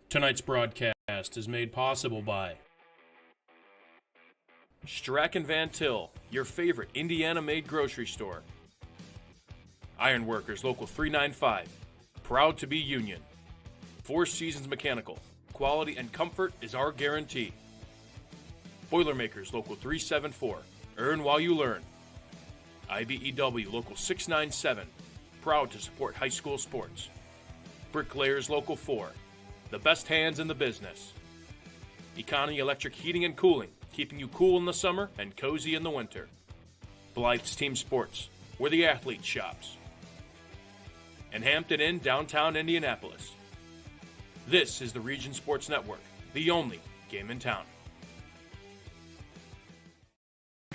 Tonight's broadcast is made possible by Strack & Van Til, your favorite Indiana-made grocery store. Ironworkers Local 395, proud to be union. Four Seasons Mechanical, quality and comfort is our guarantee. Boilermakers Local 374, earn while you learn. IBEW Local 697, proud to support high school sports. Bricklayers Local 4, the best hands in the business. Economy Electric Heating and Cooling, keeping you cool in the summer and cozy in the winter. Blythe's Team Sports, where the athlete shops. And Hampton Inn, downtown Indianapolis. This is the Region Sports Network, the only game in town.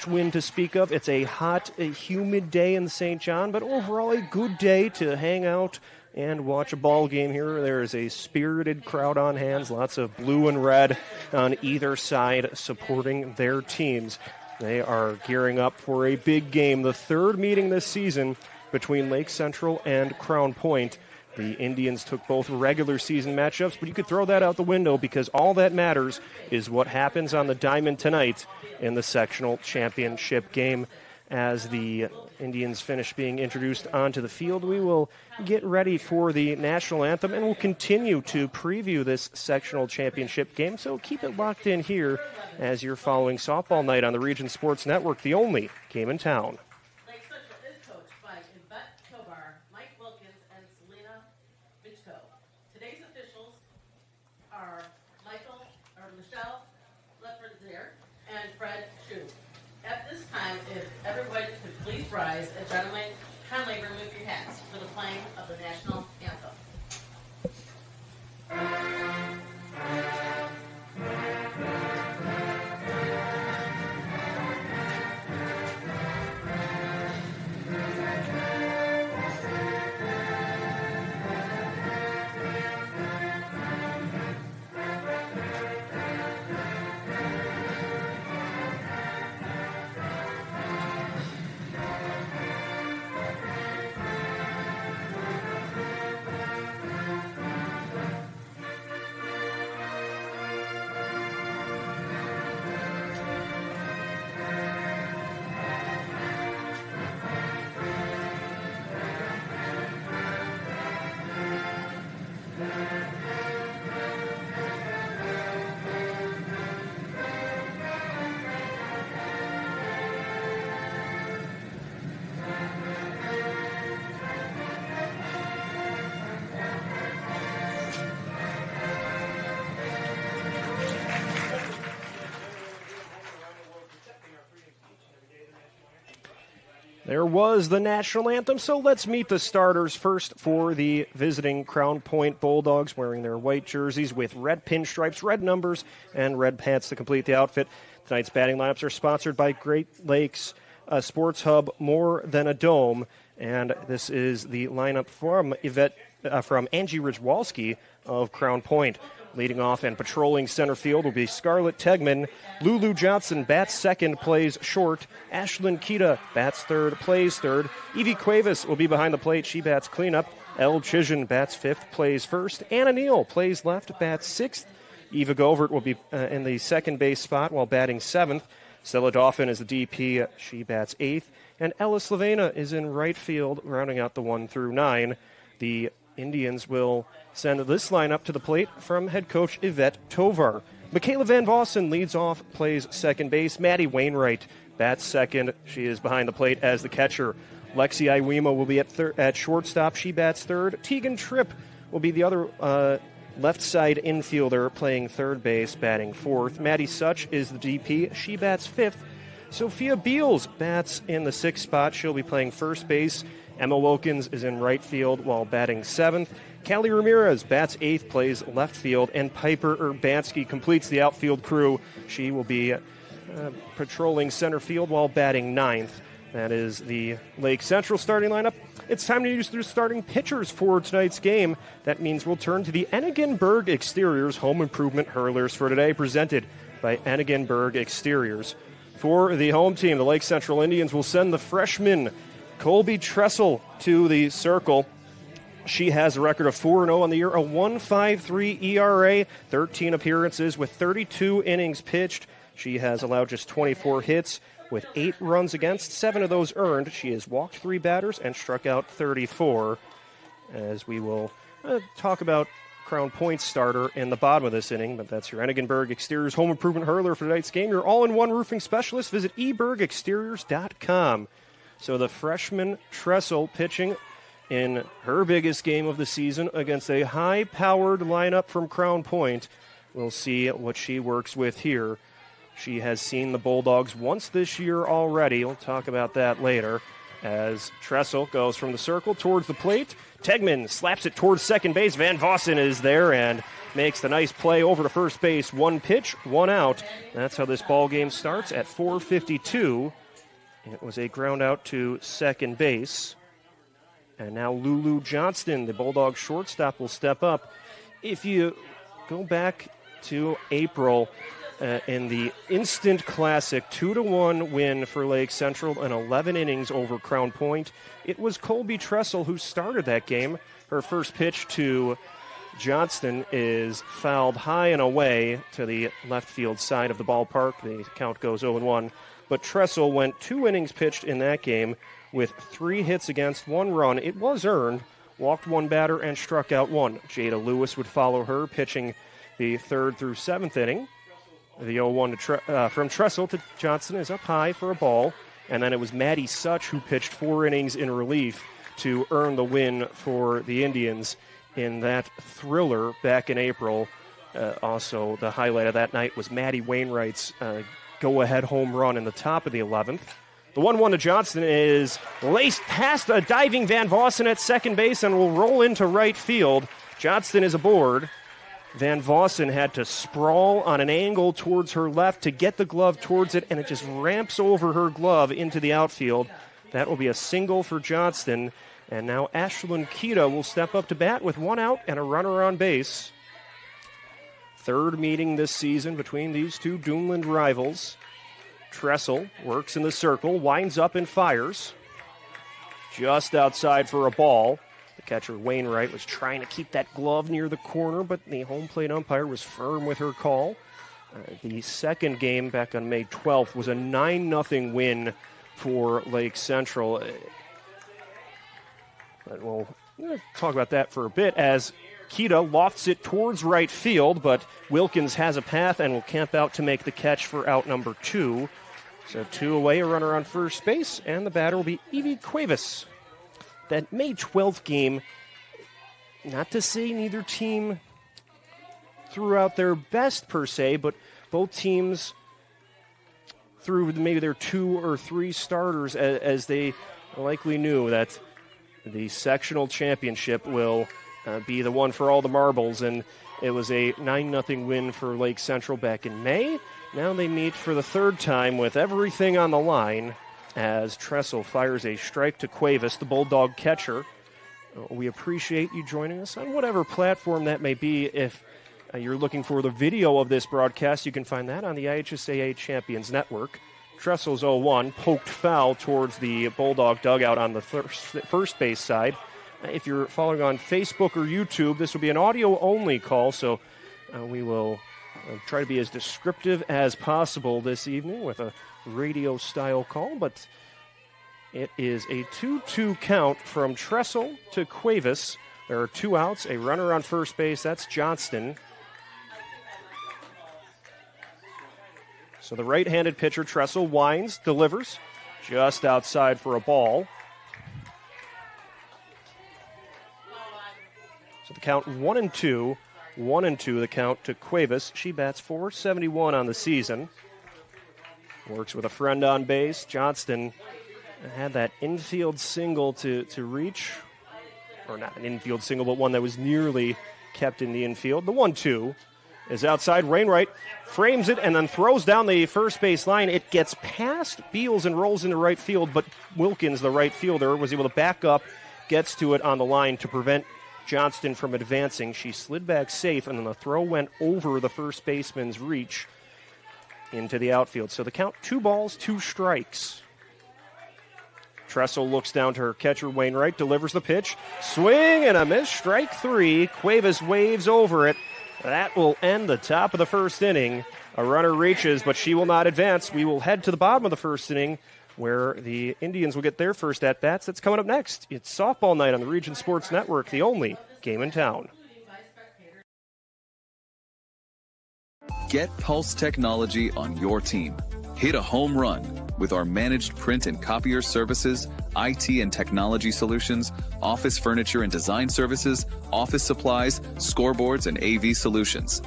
Wind to speak of. It's a hot, humid day in St. John, but overall a good day to hang out and watch a ball game here. There is a spirited crowd on hands, lots of blue and red on either side supporting their teams. They are gearing up for a big game, the third meeting this season between Lake Central and Crown Point. The Indians took both regular season matchups, but you could throw that out the window because all that matters is what happens on the diamond tonight in the sectional championship game. As the Indians finish being introduced onto the field, we will get ready for the national anthem and we'll continue to preview this sectional championship game. So keep it locked in here as you're following softball night on the Region Sports Network, the only game in town. Lake Central is coached by Yvette Tovar, Mike Wilkins, and Selena Mitchko. Today's officials are Michelle Leperzier and Fred Shue. At this time, if everybody could please rise, and gentlemen, kindly remove your hats for the playing of the national anthem. There was the national anthem, so let's meet the starters first for the visiting Crown Point Bulldogs, wearing their white jerseys with red pinstripes, red numbers, and red pants to complete the outfit. Tonight's batting lineups are sponsored by Great Lakes Sports Hub, More Than a Dome, and this is the lineup from Angie Rijwalski of Crown Point. Leading off and patrolling center field will be Scarlett Tegman. Lulu Johnson bats second, plays short. Ashlyn Kita bats third, plays third. Evie Cuevas will be behind the plate. She bats cleanup. Elle Chision bats fifth, plays first. Anna Neal plays left, bats sixth. Eva Govert will be in the second base spot while batting seventh. Stella Dauphin is the DP. She bats eighth. And Ella Slavena is in right field, rounding out the 1 through 9. The Indians will send this lineup to the plate from head coach Yvette Tovar. Michaela Van Vossen leads off, plays second base. Maddie Wainwright bats second. She is behind the plate as the catcher. Lexi Iwema will be at shortstop. She bats third. Tegan Tripp will be the other left side infielder, playing third base, batting fourth. Maddie Such is the DP. She bats fifth. Sophia Beals bats in the sixth spot. She'll be playing first base. Emma Wilkins is in right field while batting seventh. Callie Ramirez bats eighth, plays left field, and Piper Urbanski completes the outfield crew. She will be patrolling center field while batting ninth. That is the Lake Central starting lineup. It's time to use their starting pitchers for tonight's game. That means we'll turn to the Enigenberg Exteriors Home Improvement Hurlers for today, presented by Enigenberg Exteriors. For the home team, the Lake Central Indians will send the freshman Colby Tressel to the circle. She has a record of 4-0 on the year, a 1.53 ERA, 13 appearances with 32 innings pitched. She has allowed just 24 hits with 8 runs against, 7 of those earned. She has walked 3 batters and struck out 34. As we will talk about Crown Point starter in the bottom of this inning, but that's your Enigenberg Exteriors Home Improvement Hurler for tonight's game. Your all-in-one roofing specialist. Visit ebergexteriors.com. So the freshman Tressel pitching in her biggest game of the season against a high-powered lineup from Crown Point. We'll see what she works with here. She has seen the Bulldogs once this year already. We'll talk about that later. As Tressel goes from the circle towards the plate, Tegman slaps it towards second base. Van Vossen is there and makes the nice play over to first base. 1 pitch, 1 out. That's how this ball game starts at 4:52. It was a ground out to second base. And now Lulu Johnston, the Bulldog shortstop, will step up. If you go back to April in the Instant Classic, 2-1 win for Lake Central in 11 innings over Crown Point, it was Colby Tressel who started that game. Her first pitch to Johnston is fouled high and away to the left field side of the ballpark. The count goes 0-1. But Tressel went 2 innings pitched in that game with 3 hits against, 1 run. It was earned, walked 1 batter, and struck out 1. Jada Lewis would follow her, pitching the 3rd through 7th inning. The 0-1 from Tressel to Johnson is up high for a ball. And then it was Maddie Such who pitched 4 innings in relief to earn the win for the Indians in that thriller back in April. Also, the highlight of that night was Maddie Wainwright's go-ahead home run in the top of the 11th. The 1-1 to Johnston is laced past a diving Van Vossen at second base and will roll into right field. Johnston is aboard. Van Vossen had to sprawl on an angle towards her left to get the glove towards it, and it just ramps over her glove into the outfield. That will be a single for Johnston. And now Ashlyn Kita will step up to bat with 1 out and a runner on base. 3rd meeting this season between these two Duneland rivals. Tressel works in the circle, winds up and fires. Just outside for a ball. The catcher Wainwright was trying to keep that glove near the corner, but the home plate umpire was firm with her call. The second game back on May 12th was a 9-0 win for Lake Central. But we'll talk about that for a bit as Kita lofts it towards right field, but Wilkins has a path and will camp out to make the catch for out number 2. So 2 away, a runner on first base, and the batter will be Evie Cuevas. That May 12th game, not to say neither team threw out their best per se, but both teams threw maybe their 2 or 3 starters as they likely knew that the sectional championship will be the one for all the marbles, and it was a 9-0 win for Lake Central back in May. Now they meet for the 3rd time with everything on the line as Tressel fires a strike to Cuevas, the Bulldog catcher. We appreciate you joining us on whatever platform that may be. If you're looking for the video of this broadcast, you can find that on the IHSAA Champions Network. Tressel's 0-1, poked foul towards the Bulldog dugout on the first base side. If you're following on Facebook or YouTube, this will be an audio-only call, so we will try to be as descriptive as possible this evening with a radio-style call, but it is a 2-2 count from Tressel to Cuevas. There are 2 outs, a runner on first base, that's Johnston. So the right-handed pitcher, Tressel, winds, delivers, just outside for a ball. So the count 1-2, 1-2 the count to Cuevas. She bats .471 on the season. Works with a friend on base. Johnston had that infield single to reach, or not an infield single, but one that was nearly kept in the infield. The 1-2 is outside. Wainwright frames it and then throws down the first base line. It gets past Beals and rolls into right field, but Wilkins, the right fielder, was able to back up, gets to it on the line to prevent Johnston from advancing. She slid back safe, and then the throw went over the first baseman's reach into the outfield. So the count, 2 balls, 2 strikes. Tressel looks down to her catcher, Wainwright, delivers the pitch. Swing and a miss, strike 3. Cuevas waves over it. That will end the top of the first inning. A runner reaches, but she will not advance. We will head to the bottom of the first inning, where the Indians will get their first at-bats. That's coming up next. It's softball night on the Region Sports Network, the only game in town. Get Pulse technology on your team. Hit a home run with our managed print and copier services, IT and technology solutions, office furniture and design services, office supplies, scoreboards, and AV solutions.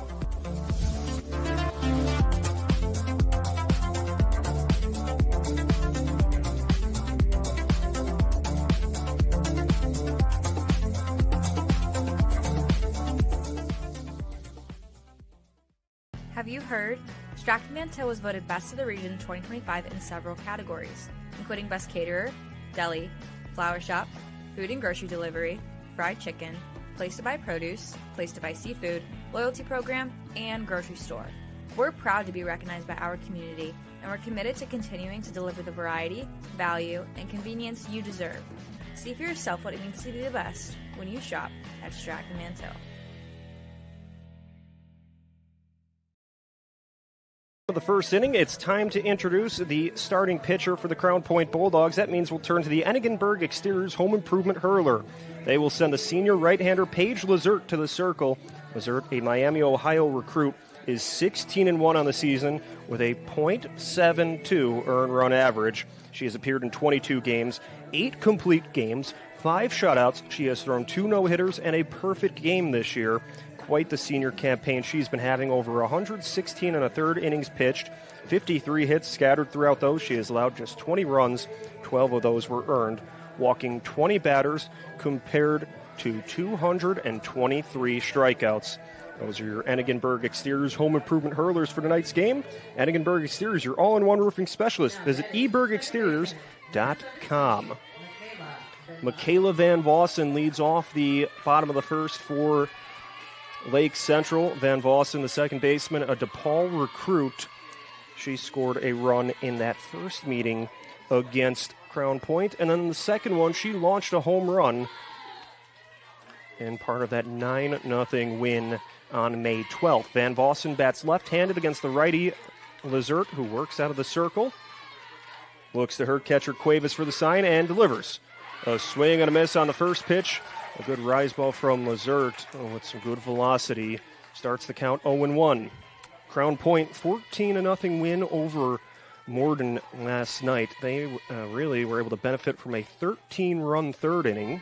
Have you heard? Stratton-Manteau was voted Best of the Region 2025 in several categories, including Best Caterer, Deli, Flower Shop, Food and Grocery Delivery, Fried Chicken, Place to Buy Produce, Place to Buy Seafood, Loyalty Program, and Grocery Store. We're proud to be recognized by our community, and we're committed to continuing to deliver the variety, value, and convenience you deserve. See for yourself what it means to be the best when you shop at Stratton-Manteau. For the first inning, it's time to introduce the starting pitcher for the Crown Point Bulldogs. That means we'll turn to the Enigenberg Exteriors Home Improvement Hurler. They will send the senior right-hander Paige Lazert to the circle. Lazert, a Miami, Ohio recruit, is 16-1 on the season with a .72 earned run average. She has appeared in 22 games, 8 complete games, 5 shutouts. She has thrown 2 no-hitters and a perfect game this year. Quite the senior campaign she's been having, over 116 and a third innings pitched, 53 hits scattered throughout those. She has allowed just 20 runs, 12 of those were earned, walking 20 batters compared to 223 strikeouts. Those are your Enigenberg Exteriors Home Improvement Hurlers for tonight's game. Enigenberg Exteriors, your all-in-one roofing specialist. Visit ebergexteriors.com. Michaela Van Vossen leads off the bottom of the first for Lake Central. Van Vossen, the second baseman, a DePaul recruit. She scored a run in that first meeting against Crown Point. And then in the second one, she launched a home run in part of that 9-0 win on May 12th. Van Vossen bats left-handed against the righty Lazert, who works out of the circle. Looks to her catcher Cuevas for the sign and delivers. A swing and a miss on the first pitch. A good rise ball from Lazert with some good velocity. Starts the count 0-1. Crown Point 14-0 win over Morden last night. They really were able to benefit from a 13-run third inning.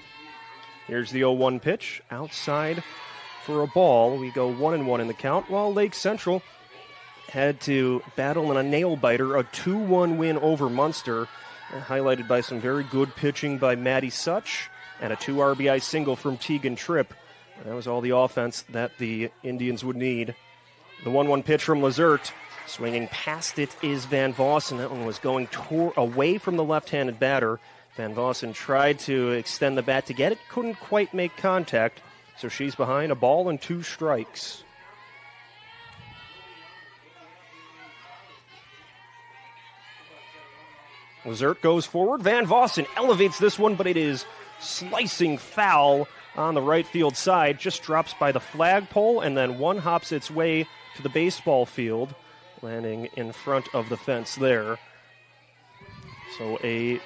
Here's the 0-1 pitch. Outside for a ball. We go 1-1 in the count, while Lake Central had to battle in a nail-biter, a 2-1 win over Munster, highlighted by some very good pitching by Maddie Such and a 2 RBI single from Tegan Tripp. That was all the offense that the Indians would need. The 1-1 pitch from Lazert. Swinging past it is Van Vossen. That one was going away from the left-handed batter. Van Vossen tried to extend the bat to get it, couldn't quite make contact, so she's behind, a ball and 2 strikes. Lazert goes forward. Van Vossen elevates this one, but it is slicing foul on the right field side. Just drops by the flagpole, and then one hops its way to the baseball field, landing in front of the fence there. So a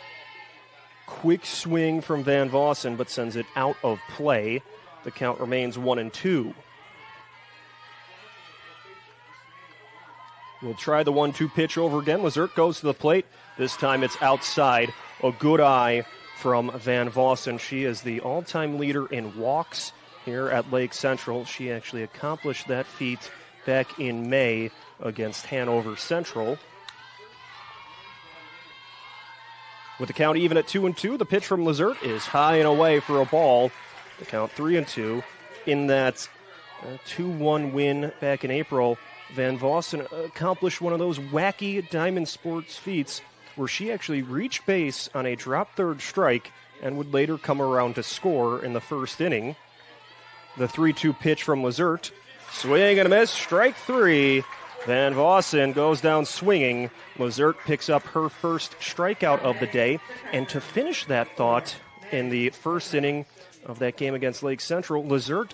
quick swing from Van Vossen, but sends it out of play. The count remains 1-2. We'll try the 1-2 pitch over again. Lazert goes to the plate. This time it's outside. A good eye from Van Vossen. She is the all-time leader in walks here at Lake Central. She actually accomplished that feat back in May against Hanover Central. With the count even at 2-2, the pitch from Lazert is high and away for a ball. The count 3-2. In that 2-1 win back in April, Van Vossen accomplished one of those wacky Diamond Sports feats where she actually reached base on a drop third strike and would later come around to score in the first inning. The 3-2 pitch from Lazert. Swing and a miss, strike 3. Van Vossen goes down swinging. Lazert picks up her first strikeout of the day. And to finish that thought, in the first inning of that game against Lake Central, Lazert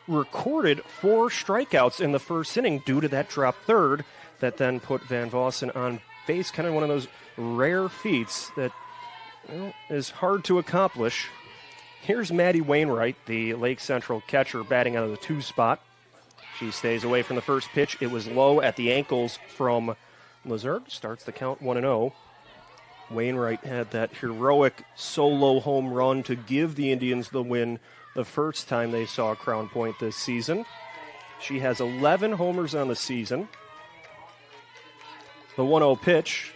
recorded 4 strikeouts in the first inning due to that drop third that then put Van Vossen on base. Kind of one of those rare feats that is hard to accomplish. Here's Maddie Wainwright, the Lake Central catcher, batting out of the 2 spot. She stays away from the first pitch. It was low at the ankles from Lazard. Starts the count 1-0. Wainwright had that heroic solo home run to give the Indians the win the first time they saw Crown Point this season. She has 11 homers on the season. The 1-0 pitch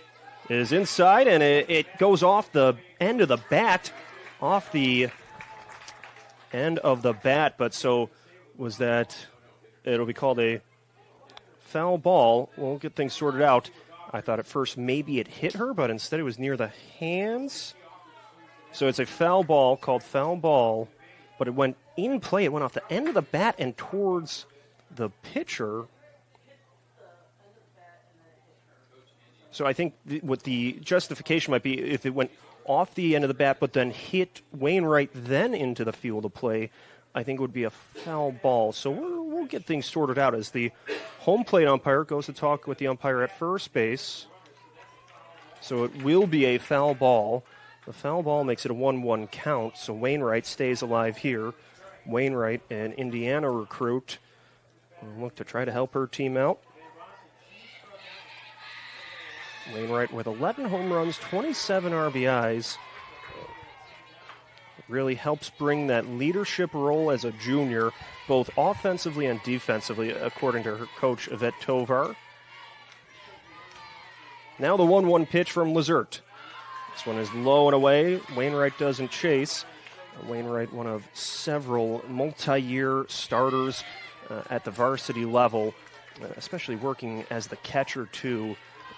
is inside, and it goes off the end of the bat. Off the end of the bat, but so was that... It'll be called a foul ball. We'll get things sorted out. I thought at first maybe it hit her, but instead it was near the hands. So it's a foul ball, called foul ball, but it went in play. It went off the end of the bat and towards the pitcher. So I think what the justification might be, if it went off the end of the bat but then hit Wainwright then into the field of play, I think it would be a foul ball. So we'll get things sorted out as the home plate umpire goes to talk with the umpire at first base. So it will be a foul ball. The foul ball makes it a 1-1 count, so Wainwright stays alive here. Wainwright, an Indiana recruit, will look to try to help her team out. Wainwright with 11 home runs, 27 RBIs. Really helps bring that leadership role as a junior, both offensively and defensively, according to her coach, Yvette Tovar. Now the 1-1 pitch from Lazert. This one is low and away. Wainwright doesn't chase. Wainwright, one of several multi-year starters at the varsity level, especially working as the catcher, too.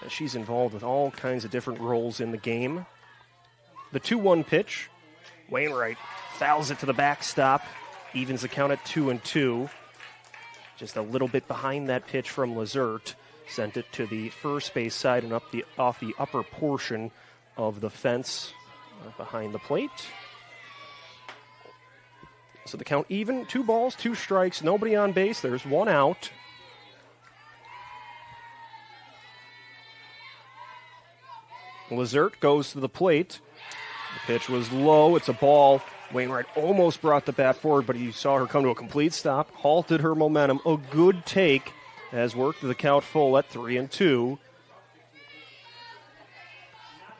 She's involved with all kinds of different roles in the game. The 2-1 pitch. Wainwright fouls it to the backstop, evens the count at 2-2. Just a little bit behind that pitch from Lazert. Sent it to the first base side and off the upper portion of the fence behind the plate. So the count even, 2 balls, 2 strikes, nobody on base. There's 1 out. Lazert goes to the plate. The pitch was low. It's a ball. Wainwright almost brought the bat forward, but you saw her come to a complete stop, halted her momentum. A good take has worked the count full at 3-2.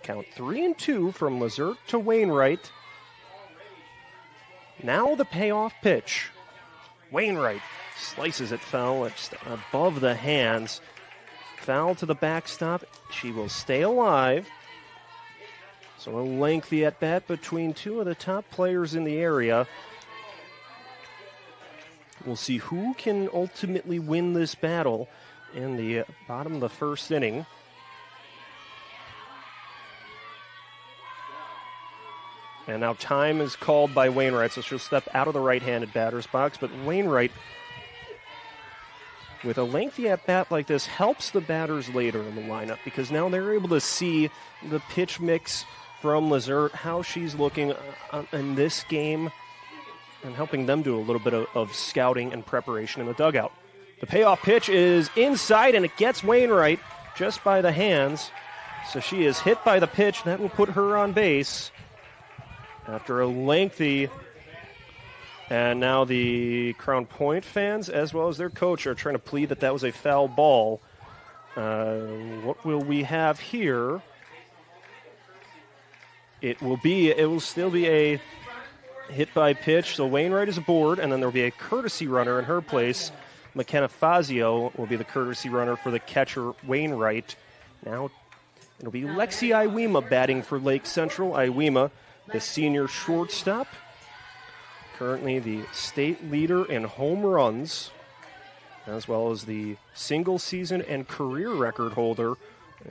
Count 3-2 from Lazert to Wainwright. Now the payoff pitch. Wainwright slices it foul, just above the hands. Foul to the backstop. She will stay alive. So a lengthy at-bat between 2 of the top players in the area. We'll see who can ultimately win this battle in the bottom of the first inning. And now time is called by Wainwright, so she'll step out of the right-handed batter's box. But Wainwright, with a lengthy at-bat like this, helps the batters later in the lineup because now they're able to see the pitch mix from Lazert, how she's looking in this game, and helping them do a little bit of scouting and preparation in the dugout. The payoff pitch is inside, and it gets Wainwright just by the hands. So she is hit by the pitch. That will put her on base after a lengthy... And now the Crown Point fans, as well as their coach, are trying to plead that was a foul ball. What will we have here? It will still be a hit by pitch. So Wainwright is aboard, and then there will be a courtesy runner in her place. McKenna Fazio will be the courtesy runner for the catcher Wainwright. Now it'll be Lexi Iwema batting for Lake Central. Iwema, the senior shortstop, currently the state leader in home runs, as well as the single season and career record holder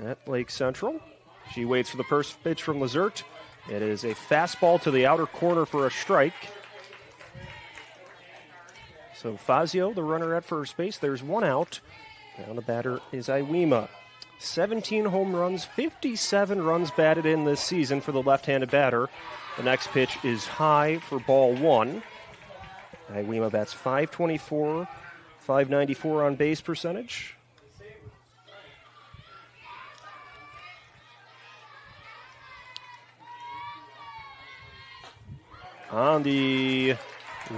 at Lake Central. She waits for the first pitch from Lazert. It is a fastball to the outer corner for a strike. So Fazio, the runner at first base, there's 1 out. Now the batter is Iwema. 17 home runs, 57 runs batted in this season for the left-handed batter. The next pitch is high for ball one. Iwema bats .524, .594 on base percentage. On the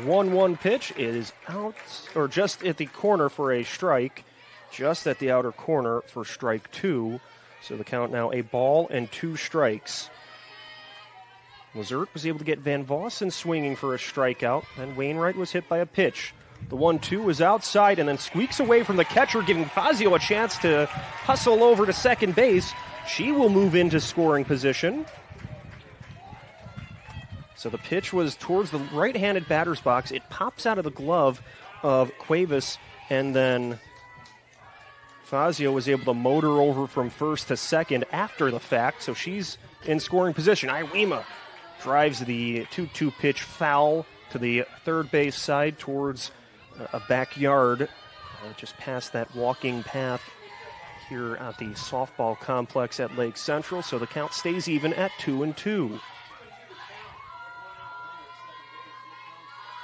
1-1 pitch, it is out, or just at the corner for a strike. Just at the outer corner for strike two. So the count now a ball and 2 strikes. Lazert was able to get Van Vossen swinging for a strikeout, and Wainwright was hit by a pitch. The 1-2 was outside and then squeaks away from the catcher, giving Fazio a chance to hustle over to second base. She will move into scoring position. So the pitch was towards the right-handed batter's box. It pops out of the glove of Cuevas, and then Fazio was able to motor over from first to second after the fact, so she's in scoring position. Iwema drives the 2-2 pitch foul to the third base side towards a backyard, just past that walking path here at the softball complex at Lake Central, so the count stays even at 2-2.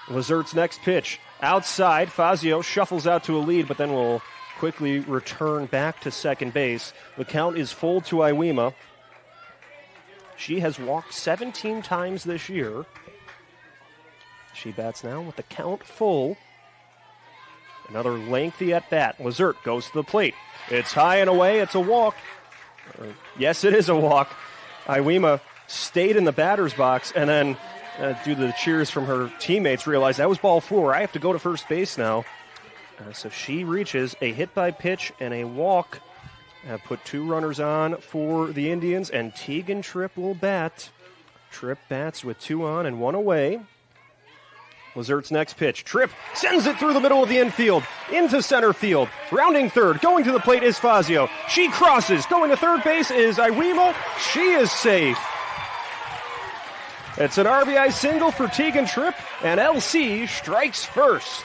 Lazert's next pitch outside. Fazio shuffles out to a lead, but then will quickly return back to second base. The count is full to Iwema. She has walked 17 times this year. She bats now with the count full. Another lengthy at bat. Lazert goes to the plate. It's high and away. It's a walk. Yes, it is a walk. Iwema stayed in the batter's box and then, due to the cheers from her teammates, realized that was ball 4. I have to go to first base now. So she reaches a hit by pitch and a walk. Put 2 runners on for the Indians, and Tegan Tripp will bat. Tripp bats with 2 on and 1 away. Lazert's next pitch. Tripp sends it through the middle of the infield, into center field. Rounding third, going to the plate is Fazio. She crosses. Going to third base is Iwema. She is safe. It's an RBI single for Tegan Tripp, and LC strikes first.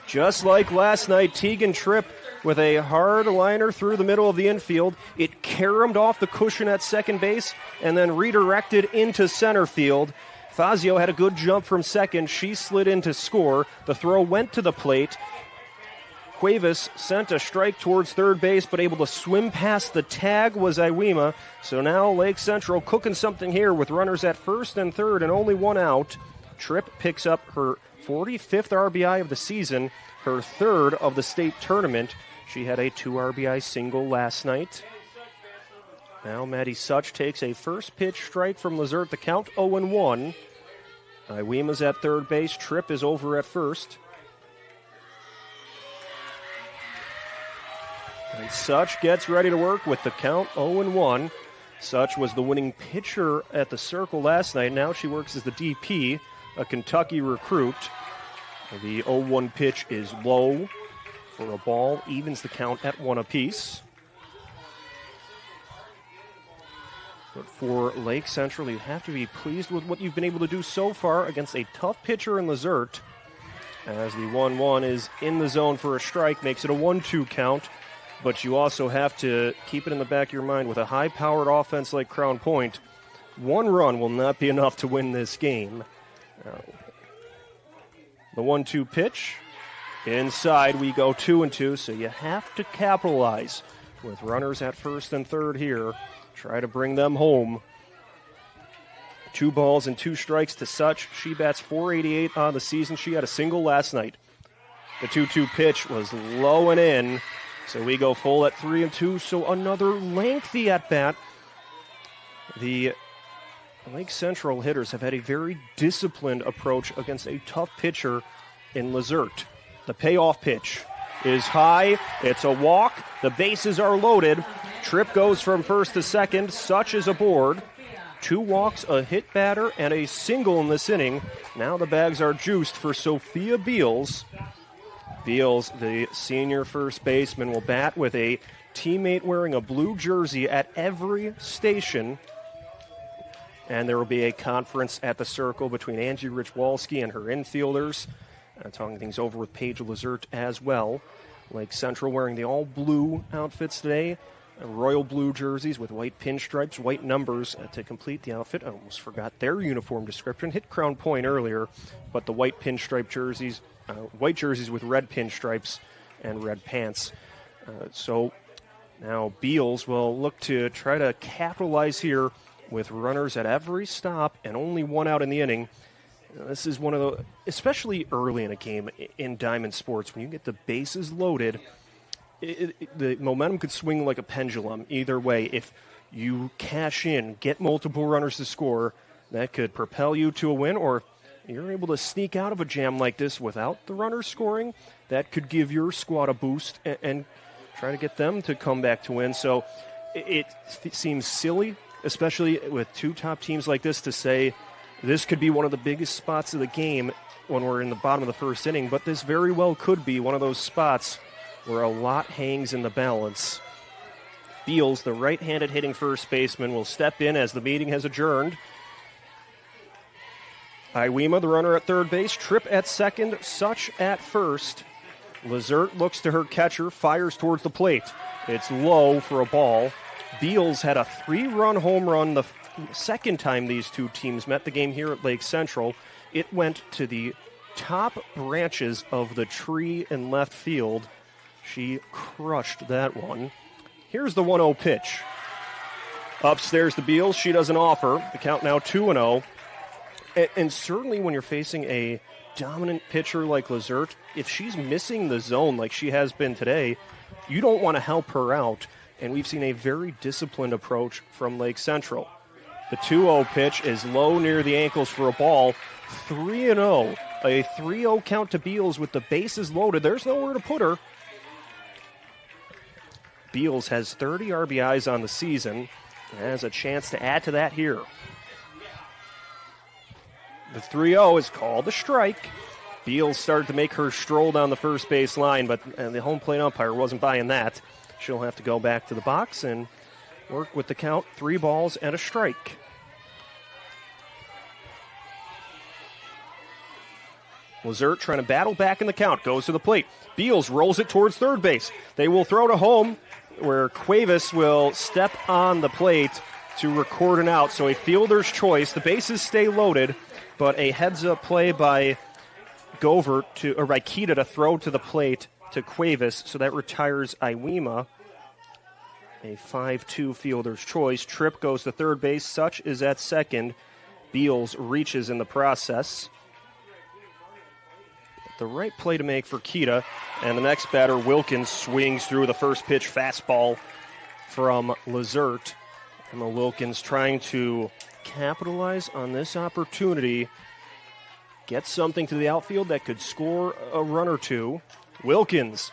Just like last night, Tegan Tripp with a hard liner through the middle of the infield. It caromed off the cushion at second base and then redirected into center field. Fazio had a good jump from second. She slid in to score. The throw went to the plate. Cuevas sent a strike towards third base, but able to swim past the tag was Iwema. So now Lake Central cooking something here with runners at first and third and only 1 out. Tripp picks up her 45th RBI of the season, her 3rd of the state tournament. She had a 2 RBI single last night. Now Maddie Such takes a first pitch strike from Lazert. The count 0-1. Iwema's at third base. Tripp is over at first. And Such gets ready to work with the count 0-1. Such was the winning pitcher at the Circle last night. Now she works as the DP, a Kentucky recruit. The 0-1 pitch is low for a ball, evens the count at 1 apiece. But for Lake Central, you have to be pleased with what you've been able to do so far against a tough pitcher in Lazert. As the 1-1 is in the zone for a strike, makes it a 1-2 count. But you also have to keep it in the back of your mind with a high-powered offense like Crown Point. 1 run will not be enough to win this game. The 1-2 pitch. Inside we go 2-2, so you have to capitalize with runners at first and third here. Try to bring them home. 2 balls and 2 strikes to Such. She bats .488 on the season. She had a single last night. The 2-2 pitch was low and in, so we go full at 3-2, so another lengthy at-bat. The Lake Central hitters have had a very disciplined approach against a tough pitcher in Lazert. The payoff pitch is high. It's a walk. The bases are loaded. Tripp goes from first to second. Such is aboard. 2 walks, a hit batter, and a single in this inning. Now the bags are juiced for Sophia Beals. Beals, the senior first baseman, will bat with a teammate wearing a blue jersey at every station. And there will be a conference at the Circle between Angie Richwalski and her infielders. Talking things over with Paige Lazert as well. Lake Central wearing the all-blue outfits today. Royal blue jerseys with white pinstripes, white numbers to complete the outfit. I almost forgot their uniform description. Hit Crown Point earlier, but the white pinstripe jerseys, white jerseys with red pinstripes and red pants. So now Beals will look to try to capitalize here with runners at every stop and only one out in the inning. This is one of the, especially early in a game in diamond sports, when you get the bases loaded, the momentum could swing like a pendulum either way. If you cash in, get multiple runners to score, that could propel you to a win, or if you're able to sneak out of a jam like this without the runners scoring, that could give your squad a boost and try to get them to come back to win. So it seems silly, especially with two top teams like this, to say this could be one of the biggest spots of the game when we're in the bottom of the first inning, but this very well could be one of those spots where a lot hangs in the balance. Beals, the right-handed hitting first baseman, will step in as the meeting has adjourned. Iwema, the runner at third base. Tripp at second. Such at first. Lazert looks to her catcher, fires towards the plate. It's low for a ball. Beals had a 3-run home run the second time these two teams met the game here at Lake Central. It went to the top branches of the tree in left field. She crushed that one. Here's the 1-0 pitch. Upstairs to Beals. She doesn't offer. The count now 2-0. And certainly when you're facing a dominant pitcher like Lazert, if she's missing the zone like she has been today, you don't want to help her out. And we've seen a very disciplined approach from Lake Central. The 2-0 pitch is low near the ankles for a ball. 3-0. A 3-0 count to Beals with the bases loaded. There's nowhere to put her. Beals has 30 RBIs on the season and has a chance to add to that here. The 3-0 is called a strike. Beals started to make her stroll down the first base line, but the home plate umpire wasn't buying that. She'll have to go back to the box and work with the count. 3 balls and a strike. Lazert trying to battle back in the count. Goes to the plate. Beals rolls it towards third base. They will throw to home, where Cuevas will step on the plate to record an out. So a fielder's choice. The bases stay loaded, but a heads-up play by Govert by Kita to throw to the plate to Cuevas. So that retires Iwema. A 5-2 fielder's choice. Tripp goes to third base. Such is at second. Beals reaches in the process. The right play to make for Kita, and the next batter, Wilkins, swings through the first pitch fastball from Lazert. Emma Wilkins trying to capitalize on this opportunity, get something to the outfield that could score a run or two. Wilkins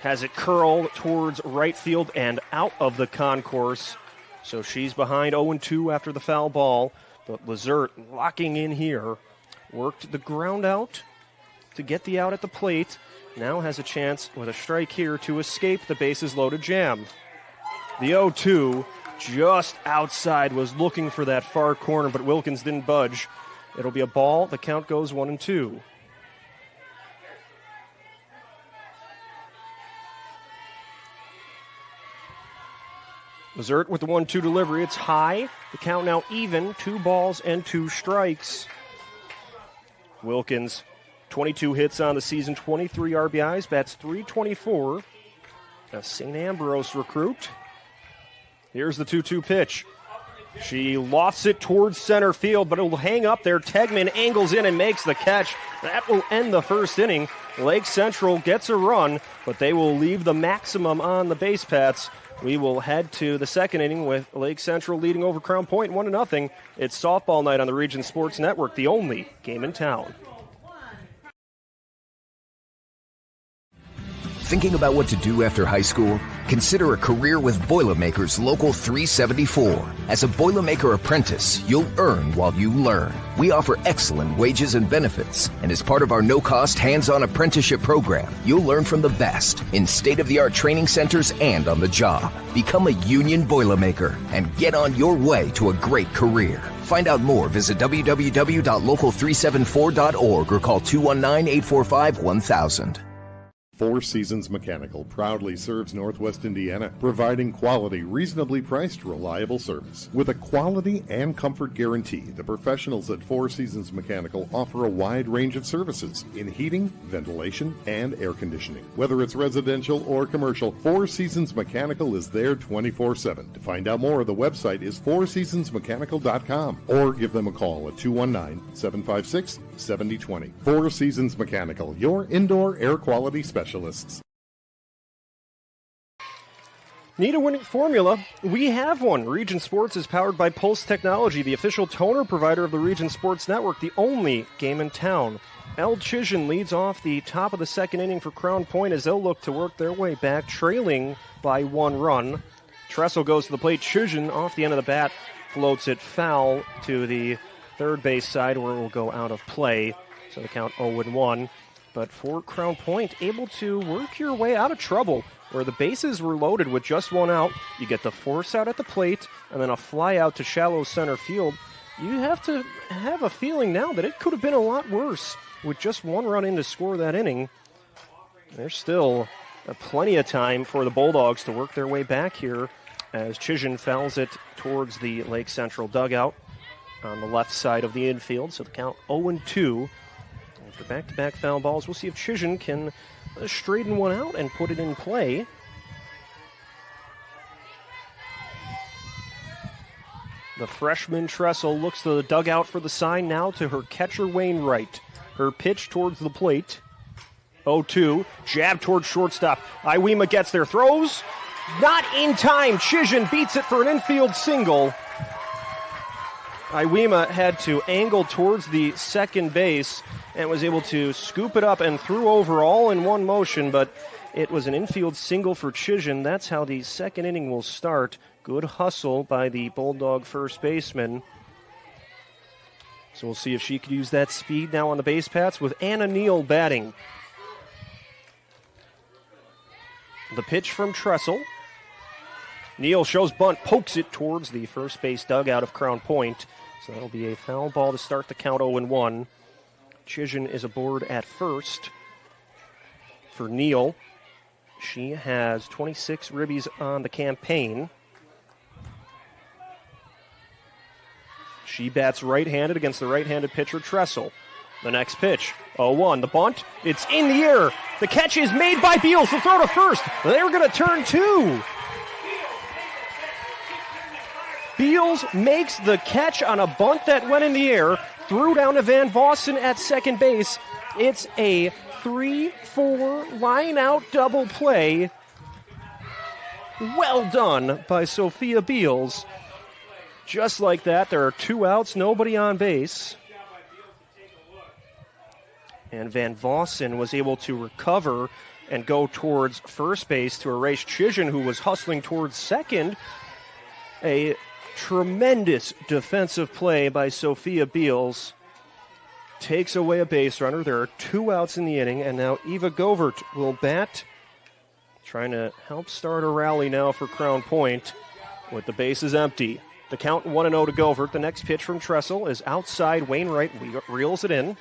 has it curled towards right field and out of the concourse, so she's behind 0-2 after the foul ball, but Lazert locking in here, worked the ground out to get the out at the plate. Now has a chance with a strike here to escape the bases loaded jam. The 0-2 just outside, was looking for that far corner, but Wilkins didn't budge. It'll be a ball. The count goes 1-2. Lazert with the 1-2 delivery. It's high. The count now even. 2 balls and 2 strikes. Wilkins, 22 hits on the season, 23 RBIs, bats .324. A St. Ambrose recruit. Here's the 2-2 pitch. She lofts it towards center field, but it will hang up there. Tegman angles in and makes the catch. That will end the first inning. Lake Central gets a run, but they will leave the maximum on the base paths. We will head to the second inning with Lake Central leading over Crown Point 1-0. It's softball night on the Region Sports Network, the only game in town. Thinking about what to do after high school? Consider a career with Boilermakers Local 374. As a Boilermaker apprentice, you'll earn while you learn. We offer excellent wages and benefits, and as part of our no-cost hands-on apprenticeship program, you'll learn from the best in state-of-the-art training centers and on the job. Become a union Boilermaker and get on your way to a great career. Find out more, visit www.local374.org or call 219-845-1000. Four Seasons Mechanical proudly serves Northwest Indiana, providing quality, reasonably priced, reliable service. With a quality and comfort guarantee, the professionals at Four Seasons Mechanical offer a wide range of services in heating, ventilation, and air conditioning. Whether it's residential or commercial, Four Seasons Mechanical is there 24/7. To find out more, the website is fourseasonsmechanical.com or give them a call at 219-756-7020. Four Seasons Mechanical, your indoor air quality specialist. Need a winning formula? We have one. Region Sports is powered by Pulse Technology, the official toner provider of the Region Sports Network, the only game in town. El Chision leads off the top of the second inning for Crown Point as they'll look to work their way back, trailing by 1 run. Tressel goes to the plate. Chision off the end of the bat floats it foul to the third base side where it will go out of play. So the count 0-1. But for Crown Point, able to work your way out of trouble where the bases were loaded with just one out. You get the force out at the plate and then a fly out to shallow center field. You have to have a feeling now that it could have been a lot worse with just one run in to score that inning. There's still plenty of time for the Bulldogs to work their way back here as Chision fouls it towards the Lake Central dugout on the left side of the infield. So the count 0-2. After back-to-back foul balls, we'll see if Chision can straighten one out and put it in play. The freshman Tressel looks to the dugout for the sign now to her catcher Wainwright. Her pitch towards the plate. 0-2. Jab towards shortstop. Iwema gets there. Throws. Not in time. Chision beats it for an infield single. Iwema had to angle towards the second base and was able to scoop it up and threw over all in one motion, but it was an infield single for Chision. That's how the second inning will start. Good hustle by the Bulldog first baseman. So we'll see if she could use that speed now on the base paths with Anna Neal batting. The pitch from Tressel. Neal shows bunt, pokes it towards the first base dugout of Crown Point. So that'll be a foul ball to start the count 0-1. Chision is aboard at first for Neal. She has 26 ribbies on the campaign. She bats right-handed against the right-handed pitcher Tressel. The next pitch, 0-1. The bunt, it's in the air. The catch is made by Beals. The throw to first. They're going to turn two. Beals makes the catch on a bunt that went in the air, threw down to Van Vossen at second base. It's a 3-4 line-out double play. Well done by Sophia Beals. Just like that, there are 2 outs, nobody on base. And Van Vossen was able to recover and go towards first base to erase Chision, who was hustling towards second. A tremendous defensive play by Sophia Beals. Takes away a base runner. There are 2 outs in the inning, and now Eva Govert will bat. Trying to help start a rally now for Crown Point with the bases empty. The count 1-0 to Govert. The next pitch from Tressel is outside. Wainwright reels it in.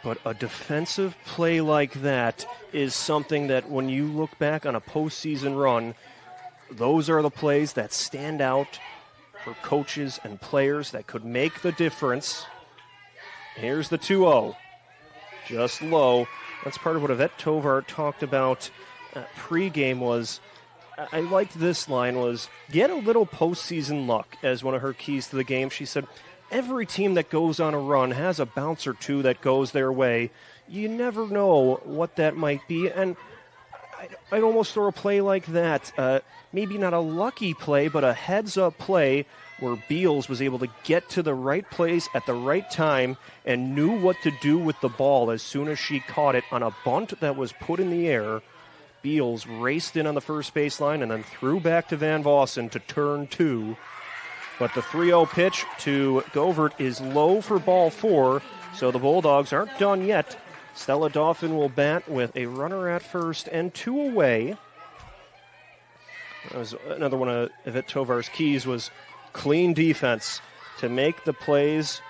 But a defensive play like that is something that when you look back on a postseason run, those are the plays that stand out for coaches and players that could make the difference. Here's the 2-0. Just low. That's part of what Yvette Tovar talked about pregame was, I liked this line, was get a little postseason luck as one of her keys to the game. She said, every team that goes on a run has a bounce or two that goes their way. You never know what that might be, and I'd almost throw a play like that. Maybe not a lucky play, but a heads-up play where Beals was able to get to the right place at the right time and knew what to do with the ball as soon as she caught it on a bunt that was put in the air. Beals raced in on the first baseline and then threw back to Van Vossen to turn 2. But the 3-0 pitch to Govert is low for ball 4, so the Bulldogs aren't done yet. Stella Dauphin will bat with a runner at first and 2 away. That was another one of Yvette Tovar's keys, was clean defense to make the plays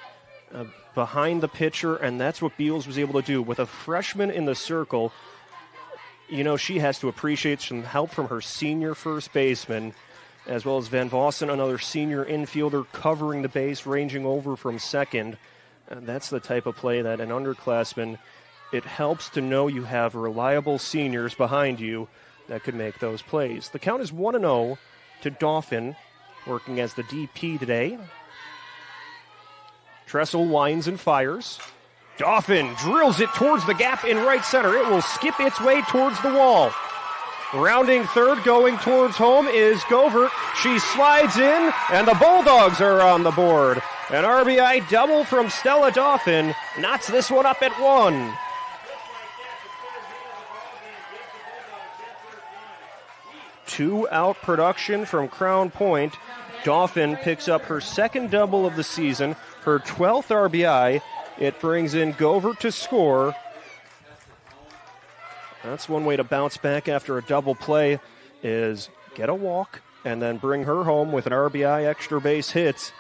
behind the pitcher, and that's what Beals was able to do. With a freshman in the circle, you know, she has to appreciate some help from her senior first baseman, as well as Van Vossen, another senior infielder covering the base, ranging over from second. And that's the type of play that an underclassman, it helps to know you have reliable seniors behind you that could make those plays. The count is 1-0 to Dauphin, working as the DP today. Tressel winds and fires. Dauphin drills it towards the gap in right center. It will skip its way towards the wall. Rounding third, going towards home is Govert. She slides in, and the Bulldogs are on the board. An RBI double from Stella Dauphin knots this one up at 1. Two-out production from Crown Point. Dauphin picks up her second double of the season, her 12th RBI. It brings in Govert to score. That's one way to bounce back after a double play, is get a walk and then bring her home with an RBI extra base hit.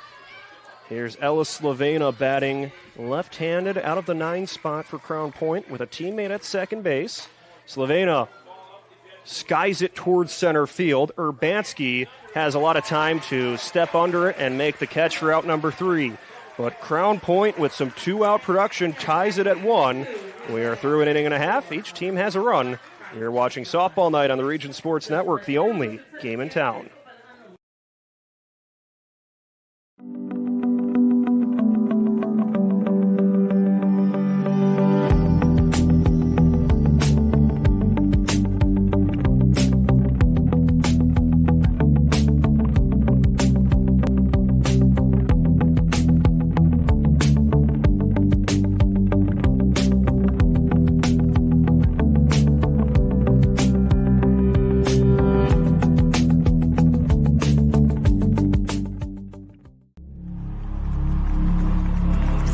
Here's Ella Slovena batting left-handed out of the 9 spot for Crown Point with a teammate at second base. Slovena skies it towards center field. Urbanski has a lot of time to step under it and make the catch for out number 3. But Crown Point, with some 2-out production, ties it at 1. We are through an inning and a half. Each team has a run. You're watching Softball Night on the Region Sports Network, the only game in town.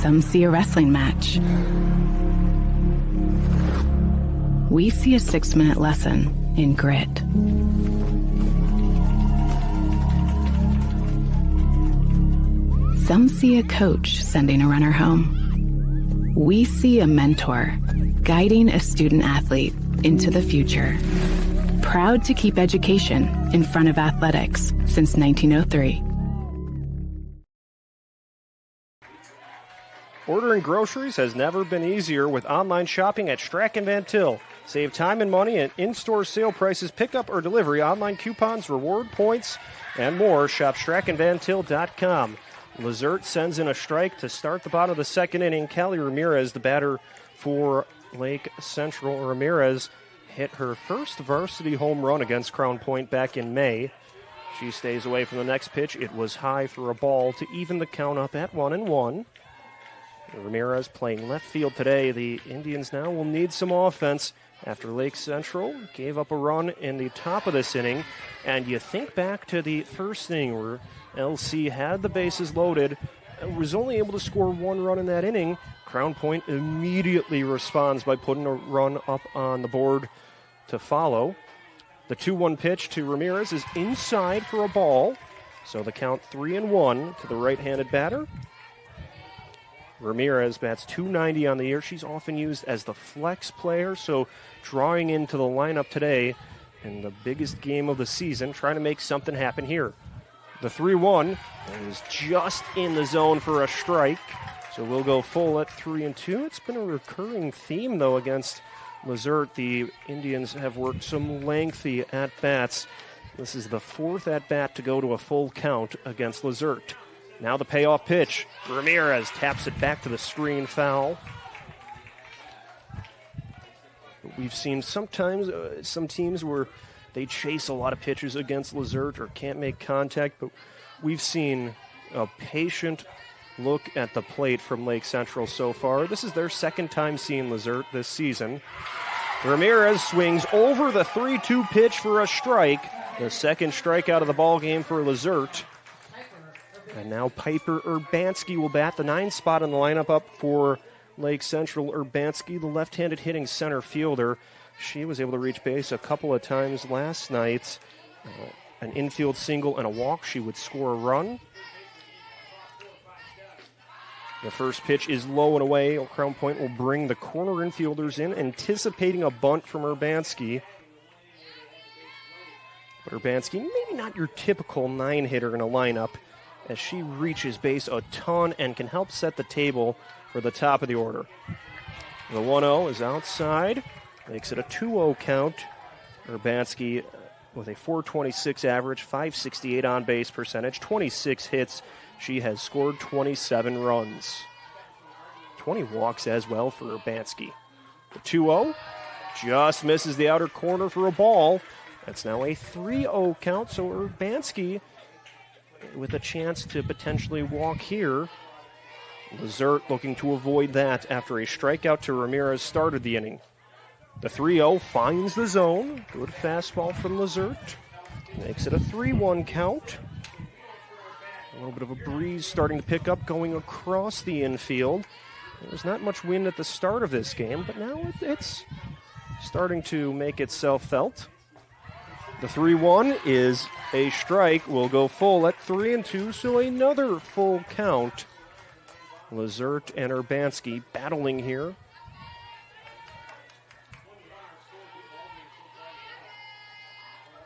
Some see a wrestling match. We see a 6-minute lesson in grit. Some see a coach sending a runner home. We see a mentor guiding a student athlete into the future. Proud to keep education in front of athletics since 1903. Ordering groceries has never been easier with online shopping at Strack & Van Til. Save time and money at in-store sale prices, pickup or delivery, online coupons, reward points, and more. Shop strackandvantil.com. Lizert sends in a strike to start the bottom of the second inning. Callie Ramirez, the batter for Lake Central. Ramirez hit her first varsity home run against Crown Point back in May. She stays away from the next pitch. It was high for a ball to even the count up at 1-1. Ramirez playing left field today. The Indians now will need some offense after Lake Central gave up a run in the top of this inning. And you think back to the first inning where LC had the bases loaded, was only able to score 1 run in that inning. Crown Point immediately responds by putting a run up on the board to follow. The 2-1 pitch to Ramirez is inside for a ball. So the count 3-1 to the right-handed batter. Ramirez bats .290 on the year. She's often used as the flex player, so drawing into the lineup today in the biggest game of the season, trying to make something happen here. The 3-1 is just in the zone for a strike, so we'll go full at 3-2. It's been a recurring theme, though, against Lizert. The Indians have worked some lengthy at-bats. This is the 4th at-bat to go to a full count against Lizert. Now the payoff pitch. Ramirez taps it back to the screen, foul. We've seen sometimes some teams where they chase a lot of pitches against Lizert or can't make contact, but we've seen a patient look at the plate from Lake Central so far. This is their second time seeing Lizert this season. Ramirez swings over the 3-2 pitch for a strike. The second strikeout of the ball game for Lizert. And now Piper Urbanski will bat the 9th spot in the lineup up for Lake Central. Urbanski, the left-handed hitting center fielder. She was able to reach base a couple of times last night. An infield single and a walk. She would score a run. The first pitch is low and away. Crown Point will bring the corner infielders in, anticipating a bunt from Urbanski. But Urbanski, maybe not your typical 9-hitter in a lineup, as she reaches base a ton and can help set the table for the top of the order. The 1-0 is outside, makes it a 2-0 count. Urbanski with a .426 average, .568 on-base percentage, 26 hits. She has scored 27 runs. 20 walks as well for Urbanski. The 2-0 just misses the outer corner for a ball. That's now a 3-0 count, so Urbanski with a chance to potentially walk here. Lizert looking to avoid that after a strikeout to Ramirez started the inning. The 3-0 finds the zone. Good fastball from Lizert. Makes it a 3-1 count. A little bit of a breeze starting to pick up going across the infield. There's not much wind at the start of this game, but now it's starting to make itself felt. The 3-1 is a strike. Will go full at 3-2, so another full count. Lizert and Urbanski battling here.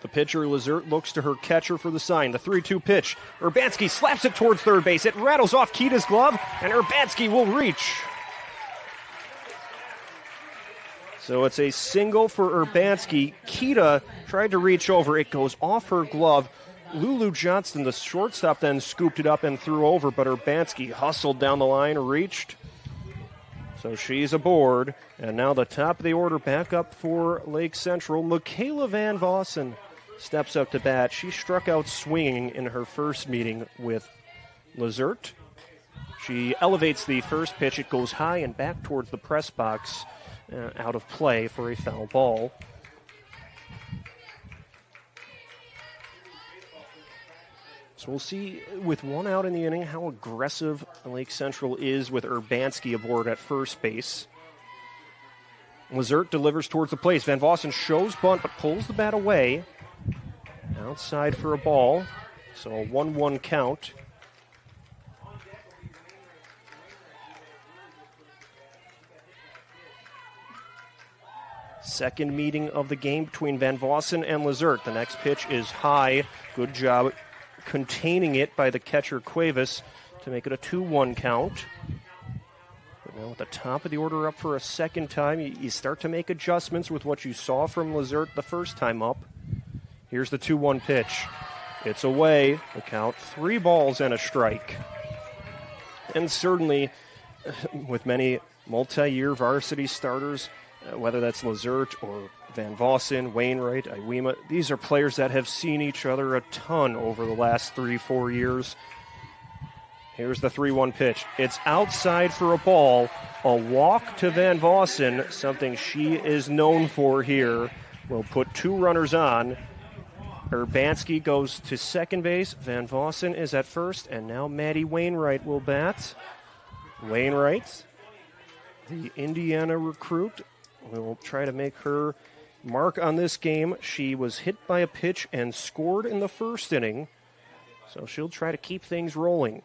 The pitcher, Lizert, looks to her catcher for the sign. The 3-2 pitch. Urbanski slaps it towards third base. It rattles off Kita's glove, and Urbanski will reach. So it's a single for Urbanski. Kita tried to reach over. It goes off her glove. Lulu Johnston, the shortstop, then scooped it up and threw over, but Urbanski hustled down the line, reached. So she's aboard. And now the top of the order back up for Lake Central. Michaela Van Vossen steps up to bat. She struck out swinging in her first meeting with Lizert. She elevates the first pitch. It goes high and back towards the press box, out of play for a foul ball. So we'll see with one out in the inning how aggressive Lake Central is with Urbanski aboard at first base. Lizert delivers towards the plate. Van Vossen shows bunt but pulls the bat away. Outside for a ball. So a 1-1 count. Second meeting of the game between Van Vossen and Lizert. The next pitch is high. Good job containing it by the catcher Cuevas to make it a 2-1 count. But now at the top of the order up for a second time, you start to make adjustments with what you saw from Lizert the first time up. Here's the 2-1 pitch. It's away. The count, 3 balls and a strike. And certainly with many multi-year varsity starters, whether that's Lizert or Van Vossen, Wainwright, Iwema, these are players that have seen each other a ton over the last 3-4 years. Here's the 3-1 pitch. It's outside for a ball. A walk to Van Vossen, something she is known for here. Will put 2 runners on. Urbanski goes to second base. Van Vossen is at first, and now Maddie Wainwright will bat. Wainwright, the Indiana recruit, will try to make her mark on this game. She was hit by a pitch and scored in the first inning, so she'll try to keep things rolling.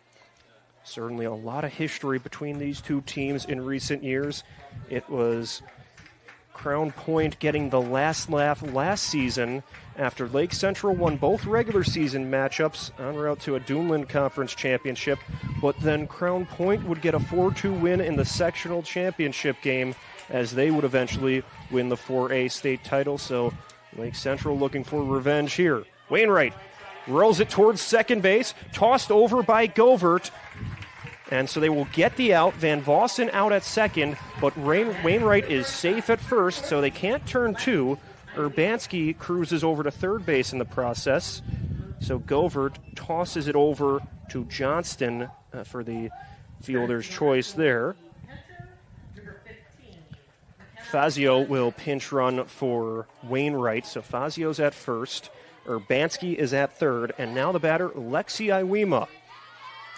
Certainly a lot of history between these two teams in recent years. It was Crown Point getting the last laugh last season after Lake Central won both regular season matchups en route to a Duneland Conference championship, but then Crown Point would get a 4-2 win in the sectional championship game as they would eventually win the 4A state title. So Lake Central looking for revenge here. Wainwright rolls it towards second base, tossed over by Govert. And so they will get the out. Van Vossen out at second, but Wainwright is safe at first, so they can't turn 2. Urbanski cruises over to third base in the process. So Govert tosses it over to Johnston for the fielder's choice there. Fazio will pinch run for Wainwright. So Fazio's at first. Urbanski is at third. And now the batter, Lexi Iwema.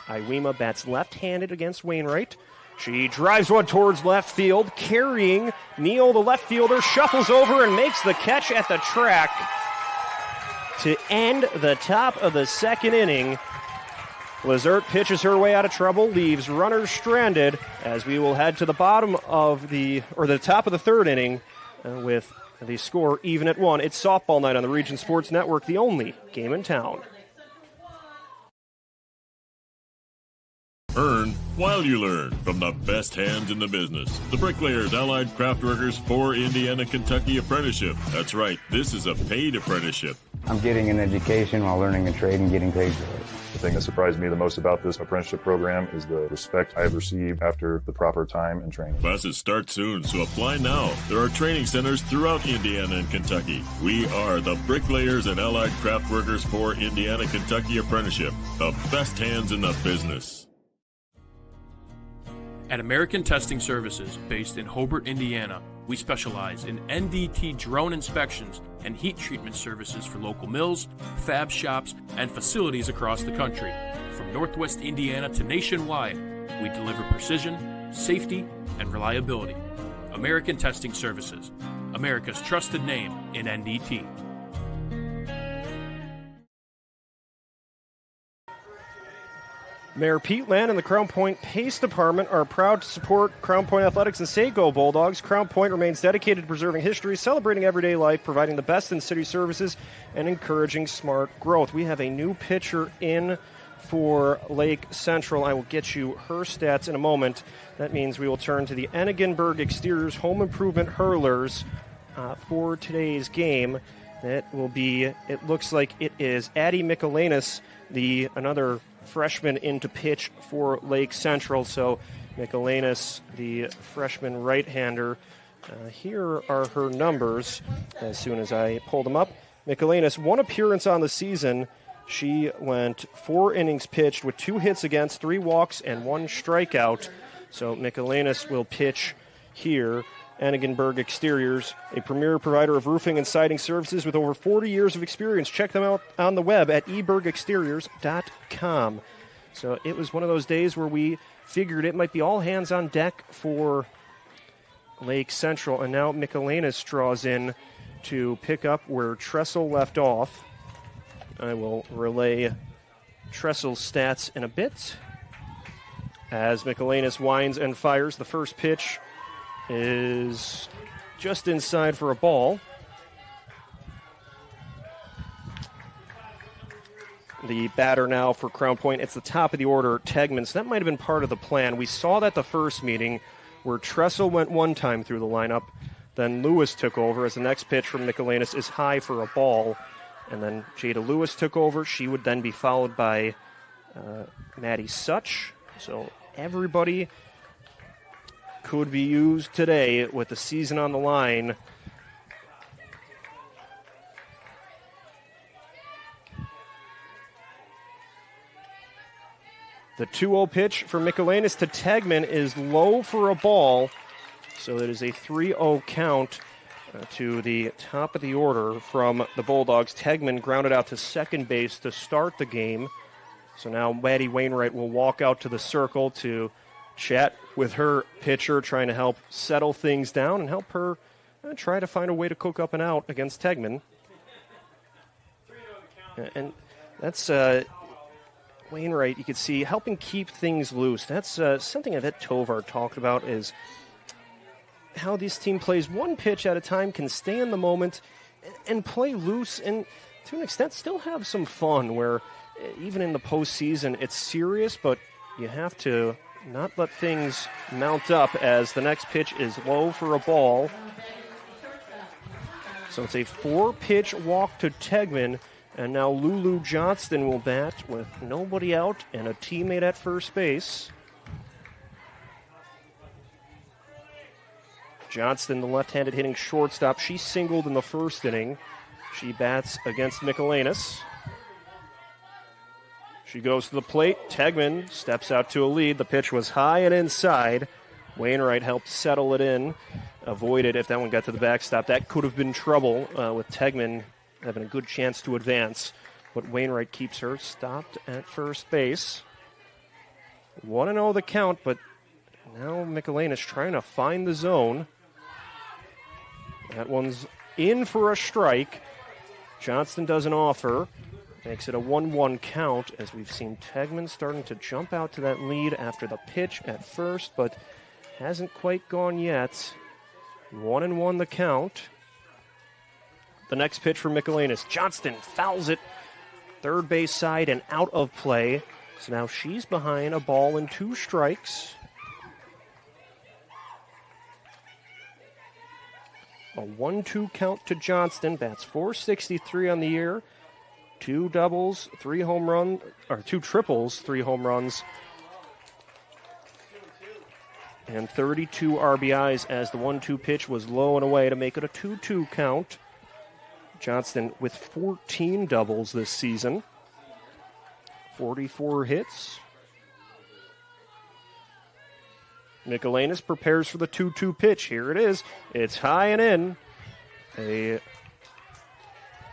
Iwema bats left-handed against Wainwright. She drives one towards left field, carrying Neal, the left fielder, shuffles over and makes the catch at the track to end the top of the second inning. Lazert pitches her way out of trouble, leaves runners stranded as we will head to the bottom of the top of the third inning with the score even at 1. It's softball night on the Region Sports Network, the only game in town. Earn while you learn from the best hands in the business. The Bricklayers Allied Craft Workers for Indiana, Kentucky Apprenticeship. That's right, this is a paid apprenticeship. I'm getting an education while learning a trade and getting paid for it. The thing that surprised me the most about this apprenticeship program is the respect I've received after the proper time and training. Classes start soon, so apply now. There are training centers throughout Indiana and Kentucky. We are the Bricklayers and Allied Craft Workers for Indiana, Kentucky Apprenticeship. The best hands in the business. At American Testing Services, based in Hobart, Indiana, we specialize in NDT drone inspections and heat treatment services for local mills, fab shops, and facilities across the country. From Northwest Indiana to nationwide, we deliver precision, safety, and reliability. American Testing Services, America's trusted name in NDT. Mayor Pete Land and the Crown Point Pace Department are proud to support Crown Point Athletics and say Go Bulldogs. Crown Point remains dedicated to preserving history, celebrating everyday life, providing the best in city services, and encouraging smart growth. We have a new pitcher in for Lake Central. I will get you her stats in a moment. That means we will turn to the Enigenberg Exteriors Home Improvement Hurlers for today's game. That will be, it looks like it is Addie Michelanis, another freshman in to pitch for Lake Central. So Michelanis, the freshman right-hander. Here are her numbers as soon as I pull them up. Michelanis, 1 appearance on the season. She went 4 innings pitched with 2 hits against, 3 walks, and 1 strikeout. So Michelanis will pitch here. Enigenberg Exteriors, a premier provider of roofing and siding services with over 40 years of experience. Check them out on the web at ebergexteriors.com. So it was one of those days where we figured it might be all hands on deck for Lake Central, and now Michelanis draws in to pick up where Tressel left off. I will relay Tressel's stats in a bit. As Michelanis winds and fires, the first pitch is just inside for a ball. The batter now for Crown Point, it's the top of the order, Tegman. So that might have been part of the plan. We saw that the first meeting where Tressel went one time through the lineup, then Lewis took over as the next pitch from Michelanis is high for a ball, and then Jada Lewis took over. She would then be followed by Maddie Such. So everybody could be used today with the season on the line. The 2-0 pitch for Michelanis to Tegman is low for a ball, so it is a 3-0 count to the top of the order from the Bulldogs. Tegman grounded out to second base to start the game. So now Maddie Wainwright will walk out to the circle to chat with her pitcher, trying to help settle things down and help her try to find a way to cook up and out against Tegman. And that's Wainwright, you can see, helping keep things loose. That's something that Tovar talked about, is how this team plays one pitch at a time, can stay in the moment and play loose, and to an extent still have some fun, where even in the postseason it's serious, but you have to not let things mount up, as the next pitch is low for a ball. So it's a 4-pitch walk to Tegman, and now Lulu Johnston will bat with nobody out and a teammate at first base. Johnston, the left-handed hitting shortstop, she singled in the first inning. She bats against Michelanis. She goes to the plate. Tegman steps out to a lead. The pitch was high and inside. Wainwright helped settle it in. Avoided if that one got to the backstop. That could have been trouble with Tegman having a good chance to advance. But Wainwright keeps her stopped at first base. 1-0 the count, but now Michelanis trying to find the zone. That one's in for a strike. Johnston doesn't offer. Makes it a 1-1 count as we've seen Tegman starting to jump out to that lead after the pitch at first, but hasn't quite gone yet. 1-1 the count. The next pitch for Michelanis. Johnston fouls it third base side and out of play. So now she's behind a ball and 2 strikes. A 1-2 count to Johnston. Bats .463 on the year. 2 doubles, 3 home runs, or 2 triples, 3 home runs, and 32 RBIs as the 1-2 pitch was low and away to make it a 2-2 count. Johnston with 14 doubles this season, 44 hits. Michelanis prepares for the 2-2 pitch. Here it is. It's high and in. A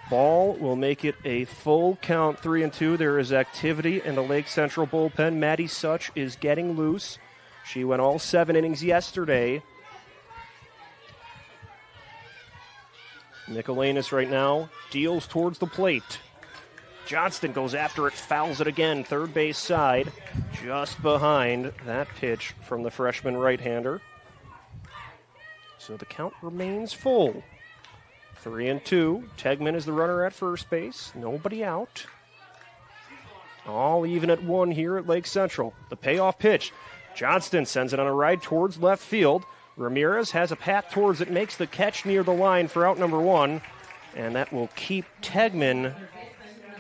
ball will make it a full count, 3-2. There is activity in the Lake Central bullpen. Maddie Such is getting loose. She went all 7 innings yesterday. Michelanis right now deals towards the plate. Johnston goes after it, fouls it again, third base side, just behind that pitch from the freshman right-hander. So the count remains full. 3-2. Tegman is the runner at first base. Nobody out. All even at 1 here at Lake Central. The payoff pitch. Johnston sends it on a ride towards left field. Ramirez has a path towards it, makes the catch near the line for out number 1. And that will keep Tegman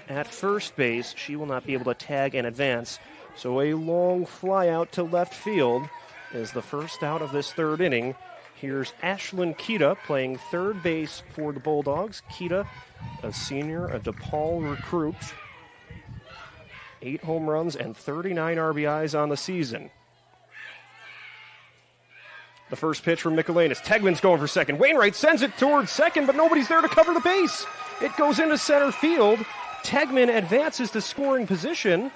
at first base. She will not be able to tag and advance. So a long fly out to left field is the first out of this third inning. Here's Ashlyn Kita playing third base for the Bulldogs. Kita, a senior, a DePaul recruit. 8 home runs and 39 RBIs on the season. The first pitch from Michelanis. Tegman's going for second. Wainwright sends it towards second, but nobody's there to cover the base. It goes into center field. Tegman advances to scoring position.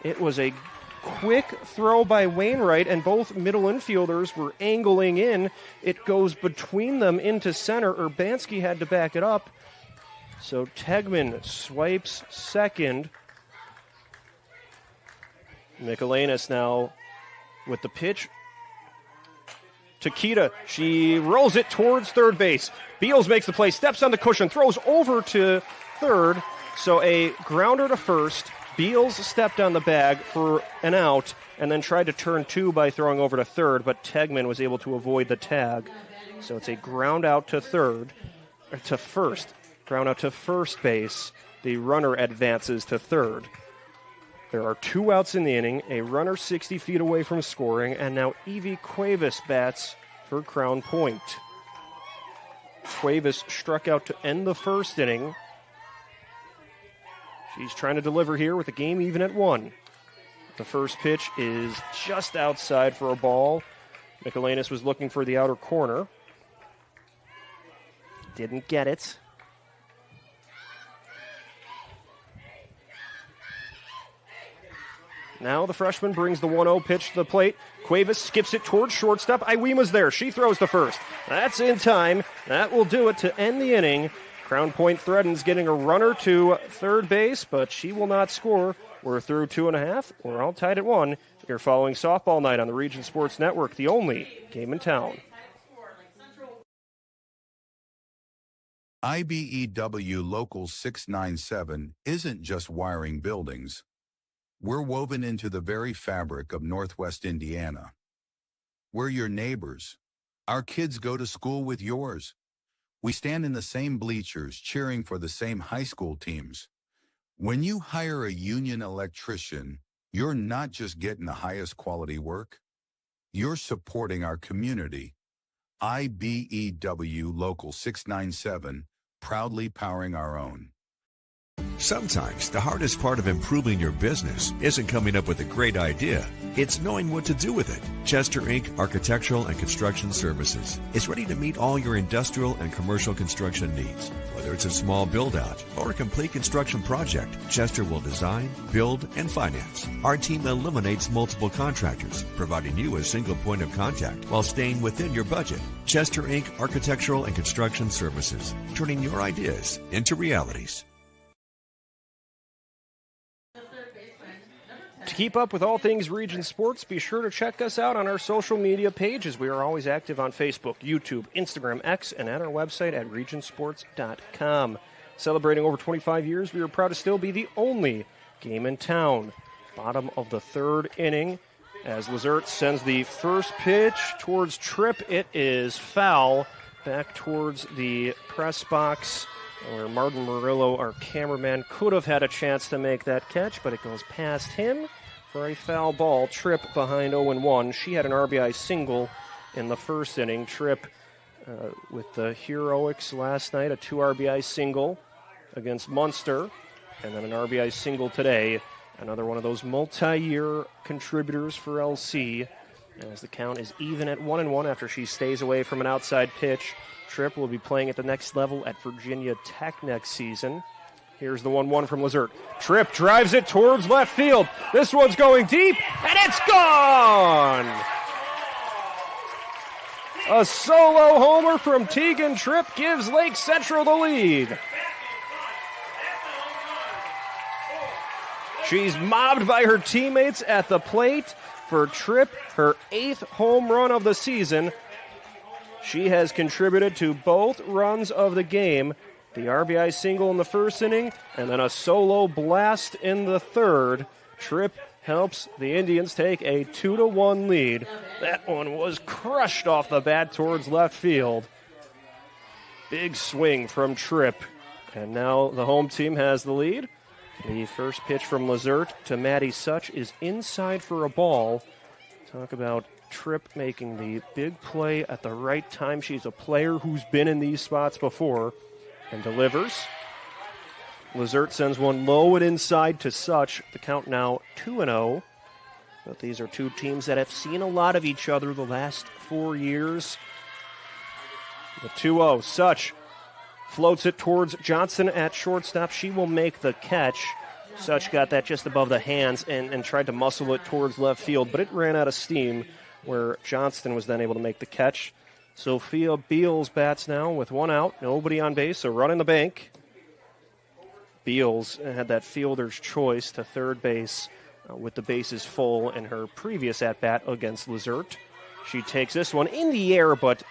It was a quick throw by Wainwright, and both middle infielders were angling in. It goes between them into center. Urbanski had to back it up. So Tegman swipes second. Michelanis now with the pitch to Kita. She rolls it towards third base. Beals makes the play, steps on the cushion, throws over to third. So a grounder to first. Beals stepped on the bag for an out and then tried to turn 2 by throwing over to third, but Tegman was able to avoid the tag. So it's a ground out to first. Ground out to first base. The runner advances to third. There are 2 outs in the inning, a runner 60 feet away from scoring, and now Evie Cuevas bats for Crown Point. Cuevas struck out to end the first inning. She's trying to deliver here with the game even at 1. The first pitch is just outside for a ball. Michelanis was looking for the outer corner. Didn't get it. Now the freshman brings the 1-0 pitch to the plate. Cuevas skips it towards shortstop. Iweema's there. She throws to first. That's in time. That will do it to end the inning. Crown Point threatens getting a runner to third base, but she will not score. We're through 2.5. We're all tied at 1. You're following Softball Night on the Region Sports Network, the only game in town. IBEW Local 697 isn't just wiring buildings. We're woven into the very fabric of Northwest Indiana. We're your neighbors. Our kids go to school with yours. We stand in the same bleachers cheering for the same high school teams. When you hire a union electrician, you're not just getting the highest quality work. You're supporting our community. IBEW Local 697, proudly powering our own. Sometimes the hardest part of improving your business isn't coming up with a great idea. It's knowing what to do with it. Chester Inc. Architectural and Construction Services is ready to meet all your industrial and commercial construction needs. Whether it's a small build-out or a complete construction project, Chester will design, build, and finance. Our team eliminates multiple contractors, providing you a single point of contact while staying within your budget. Chester Inc. Architectural and Construction Services, turning your ideas into realities. To keep up with all things Region Sports, be sure to check us out on our social media pages. We are always active on Facebook, YouTube, Instagram, X, and at our website at regionsports.com. Celebrating over 25 years, we are proud to still be the only game in town. Bottom of the third inning, as Lizert sends the first pitch towards Tripp. It is foul back towards the press box, where Martin Murillo, our cameraman, could have had a chance to make that catch, but it goes past him for a foul ball. Tripp behind 0-1. She had an RBI single in the first inning. Tripp with the heroics last night, a 2 RBI single against Munster, and then an RBI single today. Another one of those multi-year contributors for LC, as the count is even at 1-1 after she stays away from an outside pitch. Tripp will be playing at the next level at Virginia Tech next season. Here's the 1-1 from Lizert. Tripp drives it towards left field. This one's going deep, and it's gone! A solo homer from Tegan Tripp gives Lake Central the lead. She's mobbed by her teammates at the plate for Tripp, her 8th home run of the season. She has contributed to both runs of the game, the RBI single in the first inning, and then a solo blast in the third. Tripp helps the Indians take a 2-1 lead. That one was crushed off the bat towards left field. Big swing from Tripp, and now the home team has the lead. The first pitch from Lizert to Maddie Such is inside for a ball. Talk about Tripp making the big play at the right time. She's a player who's been in these spots before and delivers. Lizert sends one low and inside to Such. The count now 2-0. But these are two teams that have seen a lot of each other the last 4 years. The 2-0. Such floats it towards Johnson at shortstop. She will make the catch. Such got that just above the hands and tried to muscle it towards left field, but it ran out of steam, where Johnston was then able to make the catch. Sophia Beals bats now with one out, nobody on base, a run in the bank. Beals had that fielder's choice to third base with the bases full in her previous at-bat against Lizert. She takes this one in the air, but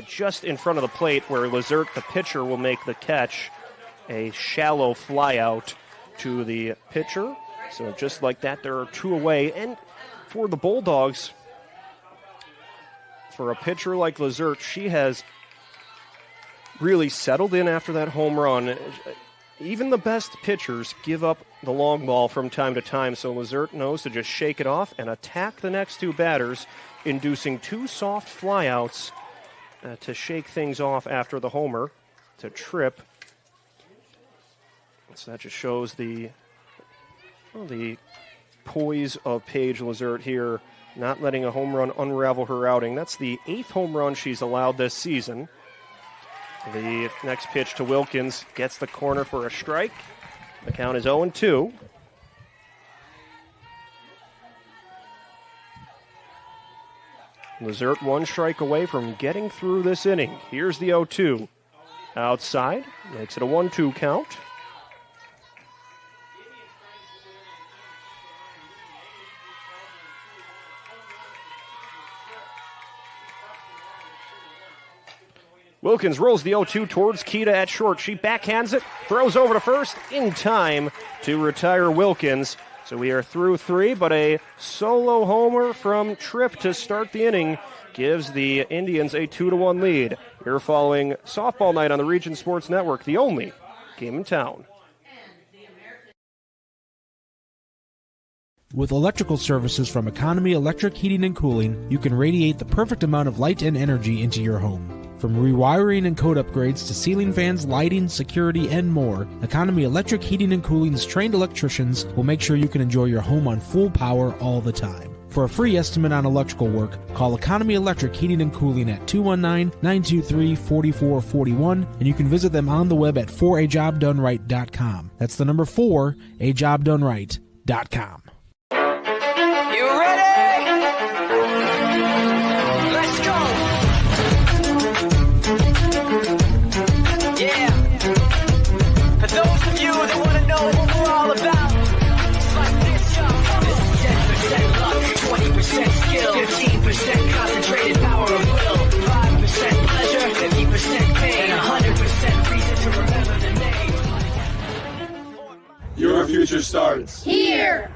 just in front of the plate, where Lizert, the pitcher, will make the catch. A shallow fly out to the pitcher. So just like that, there are 2 away. And for the Bulldogs, for a pitcher like Lizert, she has really settled in after that home run. Even the best pitchers give up the long ball from time to time, so Lizert knows to just shake it off and attack the next 2 batters, inducing 2 soft flyouts to shake things off after the homer to Tripp. So that just shows the poise of Paige Lizert here, not letting a home run unravel her outing. That's the 8th home run she's allowed this season. The next pitch to Wilkins gets the corner for a strike. The count is 0-2. Lizert 1 strike away from getting through this inning. Here's the 0-2. Outside, makes it a 1-2 count. Wilkins rolls the 0-2 towards Keita at short. She backhands it, throws over to first in time to retire Wilkins. So we are through 3, but a solo homer from Tripp to start the inning gives the Indians a 2-1 lead. You're following softball night on the Region Sports Network, the only game in town. With electrical services from Economy Electric Heating and Cooling, you can radiate the perfect amount of light and energy into your home. From rewiring and code upgrades to ceiling fans, lighting, security, and more, Economy Electric Heating and Cooling's trained electricians will make sure you can enjoy your home on full power all the time. For a free estimate on electrical work, call Economy Electric Heating and Cooling at 219-923-4441, and you can visit them on the web at 4ajobdoneright.com. That's the number 4ajobdoneright.com. You ready? Let's go! Yeah. For those of you that want to know what we're all about, it's like this, y'all. This is 10% luck, 20% skill, 15% concentrated power of will, 5% pleasure, 50% pain, and 100% reason to remember the name. Your future starts here.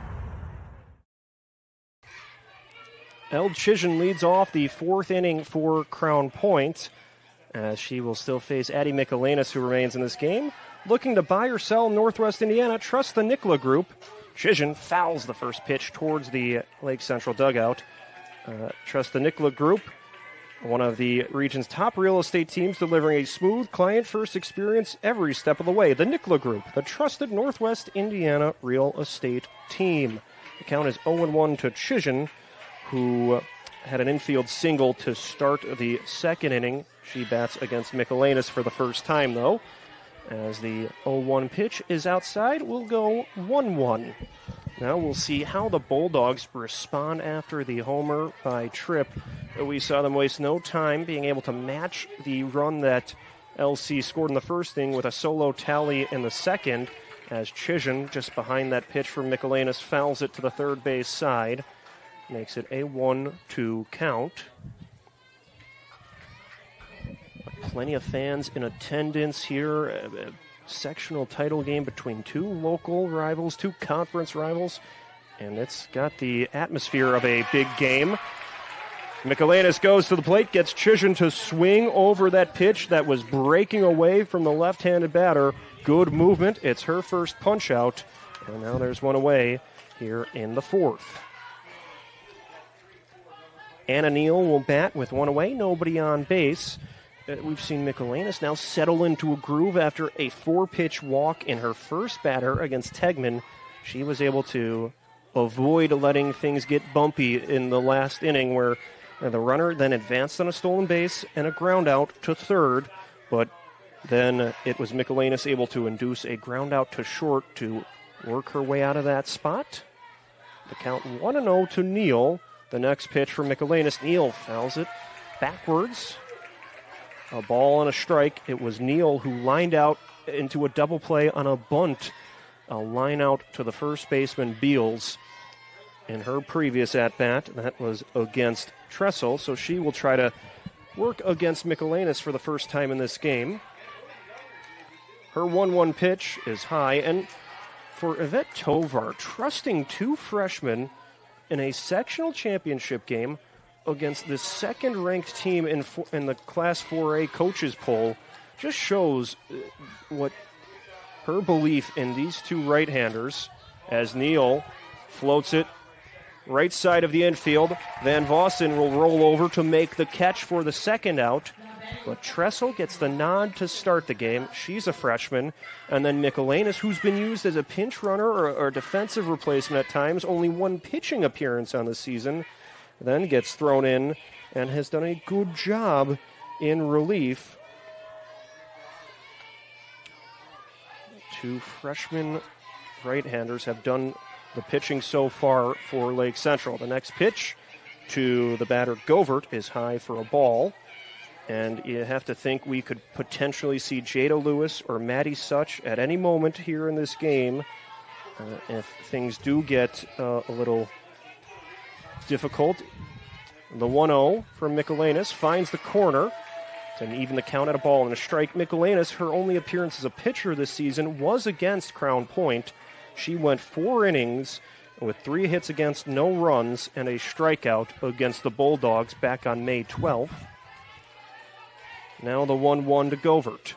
Elle Chision leads off the fourth inning for Crown Point, as she will still face Addie Michelanis, who remains in this game. Looking to buy or sell Northwest Indiana, trust the Nicola Group. Chision fouls the first pitch towards the Lake Central dugout. Trust the Nicola Group, one of the region's top real estate teams, delivering a smooth, client-first experience every step of the way. The Nicola Group, the trusted Northwest Indiana real estate team. The count is 0-1 to Chision, who had an infield single to start the second inning. She bats against Michelanis for the first time, though. As the 0-1 pitch is outside, we'll go 1-1. Now we'll see how the Bulldogs respond after the homer by Tripp. We saw them waste no time being able to match the run that LC scored in the first inning with a solo tally in the second, as Chision, just behind that pitch from Michelanis, fouls it to the third base side. Makes it a 1-2 count. Plenty of fans in attendance here. A sectional title game between two local rivals, two conference rivals, and it's got the atmosphere of a big game. Michelanis goes to the plate, gets Chision to swing over that pitch that was breaking away from the left-handed batter. Good movement. It's her first punch-out, and now there's one away here in the fourth. Anna Neal will bat with one away, nobody on base. We've seen Michelanis now settle into a groove after a 4-pitch walk in her first batter against Tegman. She was able to avoid letting things get bumpy in the last inning, where the runner then advanced on a stolen base and a ground out to third, but then it was Michelanis able to induce a ground out to short to work her way out of that spot. The count 1-0 to Neal. The next pitch from Michelanis. Neal fouls it backwards. A ball and a strike. It was Neal who lined out into a double play on a bunt. A line out to the first baseman, Beals, in her previous at-bat. That was against Tressel, so she will try to work against Michelanis for the first time in this game. Her 1-1 pitch is high, and for Yvette Tovar, trusting two freshmen in a sectional championship game against the second-ranked team in the Class 4A coaches poll just shows what her belief in these two right-handers, as Neal floats it right side of the infield. Van Vossen will roll over to make the catch for the second out, but Tressel gets the nod to start the game. She's a freshman. And then Michelanis, who's been used as a pinch runner or a defensive replacement at times, only one pitching appearance on the season, then gets thrown in and has done a good job in relief. Two freshman right-handers have done the pitching so far for Lake Central. The next pitch to the batter Govert is high for a ball. And you have to think we could potentially see Jada Lewis or Maddie Such at any moment here in this game if things do get a little difficult. The 1-0 from Michelanis finds the corner to even the count at a ball and a strike. Michelanis, her only appearance as a pitcher this season was against Crown Point. She went 4 innings with 3 hits against, no runs, and a strikeout against the Bulldogs back on May 12th. Now the 1-1 to Govert.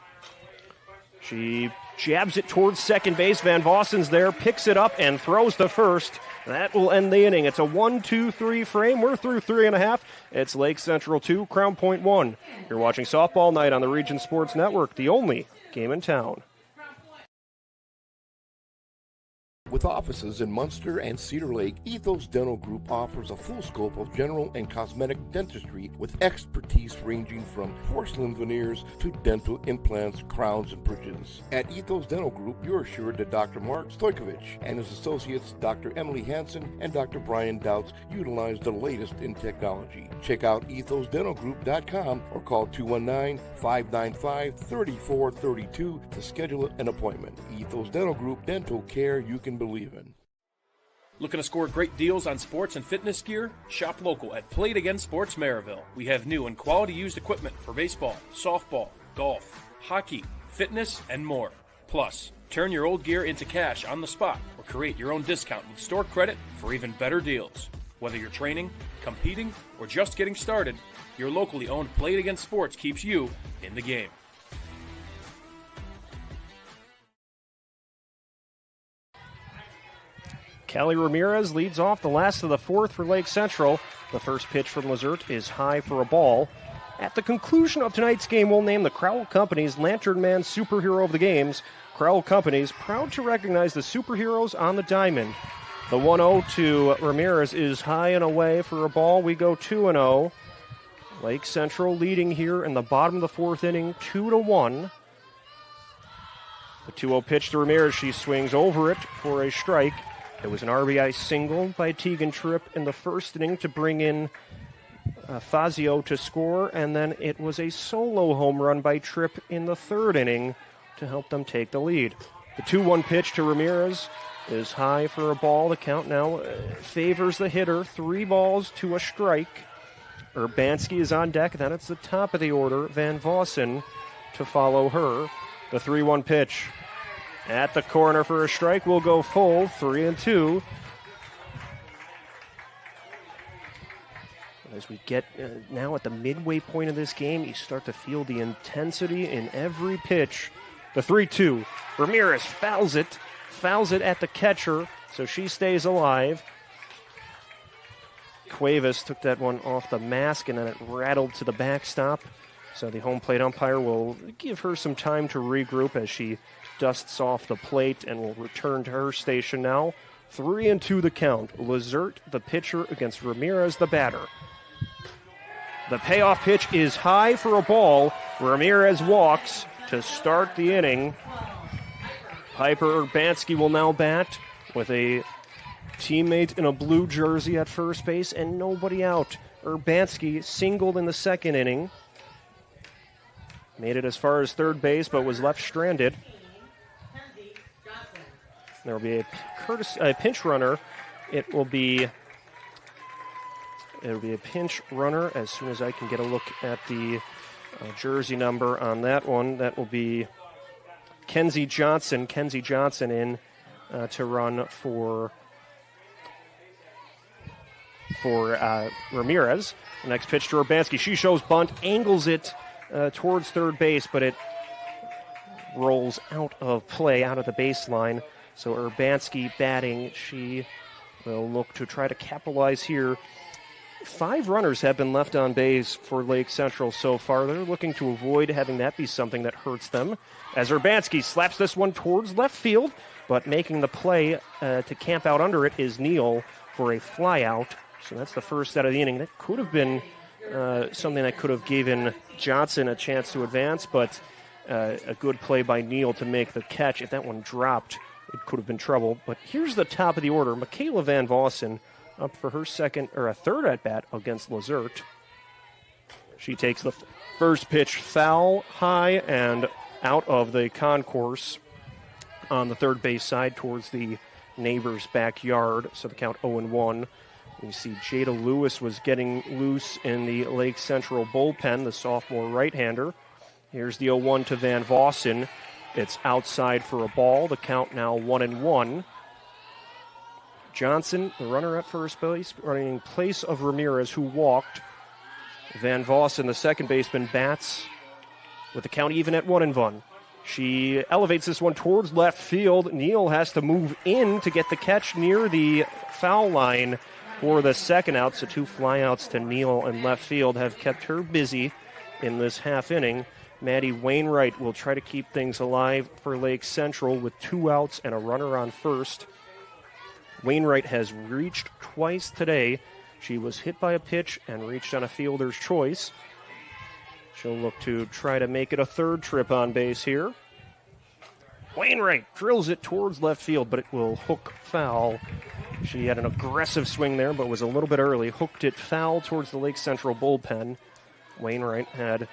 She jabs it towards second base. Van Vossen's there, picks it up, and throws to first. That will end the inning. It's a 1-2-3 frame. We're through 3.5. It's Lake Central 2, Crown Point 1. You're watching Softball Night on the Region Sports Network, the only game in town. With offices in Munster and Cedar Lake, Ethos Dental Group offers a full scope of general and cosmetic dentistry with expertise ranging from porcelain veneers to dental implants, crowns, and bridges. At Ethos Dental Group, you're assured that Dr. Mark Stojkovic and his associates, Dr. Emily Hansen and Dr. Brian Douts, utilize the latest in technology. Check out ethosdentalgroup.com or call 219-595-3432 to schedule an appointment. Ethos Dental Group, dental care you can believe in. Looking to score great deals on sports and fitness gear? Shop local at Play It Again Sports Maryville. We have new and quality used equipment for baseball, softball, golf, hockey, fitness, and more. Plus, turn your old gear into cash on the spot or create your own discount with store credit for even better deals. Whether you're training, competing, or just getting started, your locally owned Play It Again Sports keeps you in the game. Callie Ramirez leads off the last of the fourth for Lake Central. The first pitch from Lazert is high for a ball. At the conclusion of tonight's game, we'll name the Crowell Companies Lantern Man Superhero of the Games. Crowell Companies proud to recognize the superheroes on the diamond. The 1-0 to Ramirez is high and away for a ball. We go 2-0. Lake Central leading here in the bottom of the fourth inning, 2-1. The 2-0 pitch to Ramirez. She swings over it for a strike. It was an RBI single by Tegan Tripp in the first inning to bring in Fazio to score, and then it was a solo home run by Tripp in the third inning to help them take the lead. The 2-1 pitch to Ramirez is high for a ball. The count now favors the hitter. 3 balls to a strike. Urbanski is on deck. Then it's the top of the order. Van Vossen to follow her. The 3-1 pitch at the corner for a strike. Will go full, 3-2. As we get now at the midway point of this game, you start to feel the intensity in every pitch. The 3-2. Ramirez fouls it at the catcher, so she stays alive. Cuevas took that one off the mask, and then it rattled to the backstop. So the home plate umpire will give her some time to regroup as she dusts off the plate and will return to her station now. 3-2 the count. Lazert, the pitcher, against Ramirez, the batter. The payoff pitch is high for a ball. Ramirez walks to start the inning. Piper Urbanski will now bat with a teammate in a blue jersey at first base and nobody out. Urbanski singled in the second inning. Made it as far as third base, but was left stranded. There will be a pinch runner. It'll be a pinch runner as soon as I can get a look at the jersey number on that one. That will be Kenzie Johnson. Kenzie Johnson in to run for Ramirez. The next pitch to Urbanski. She shows bunt, angles it towards third base, but it rolls out of play, out of the baseline. So Urbanski batting. She will look to try to capitalize here. 5 runners have been left on base for Lake Central so far. They're looking to avoid having that be something that hurts them. As Urbanski slaps this one towards left field, but making the play to camp out under it is Neal for a flyout. So that's the first out of the inning. That could have been something that could have given Johnson a chance to advance, but a good play by Neal to make the catch. If that one dropped, it could have been trouble. But here's the top of the order. Michaela Van Vossen up for her third at bat against Lazert. She takes the first pitch foul, high, and out of the concourse on the third base side towards the neighbor's backyard. So the count 0-1. You see Jada Lewis was getting loose in the Lake Central bullpen, the sophomore right-hander. Here's the 0-1 to Van Vossen. It's outside for a ball. The count now 1-1. Johnson, the runner at first base, running in place of Ramirez, who walked. Van Vossen, the second baseman, bats with the count even at 1-1. She elevates this one towards left field. Neal has to move in to get the catch near the foul line for the second out. So 2 flyouts to Neal in left field have kept her busy in this half inning. Maddie Wainwright will try to keep things alive for Lake Central with 2 outs and a runner on first. Wainwright has reached twice today. She was hit by a pitch and reached on a fielder's choice. She'll look to try to make it a third trip on base here. Wainwright drills it towards left field, but it will hook foul. She had an aggressive swing there, but was a little bit early. Hooked it foul towards the Lake Central bullpen. Wainwright had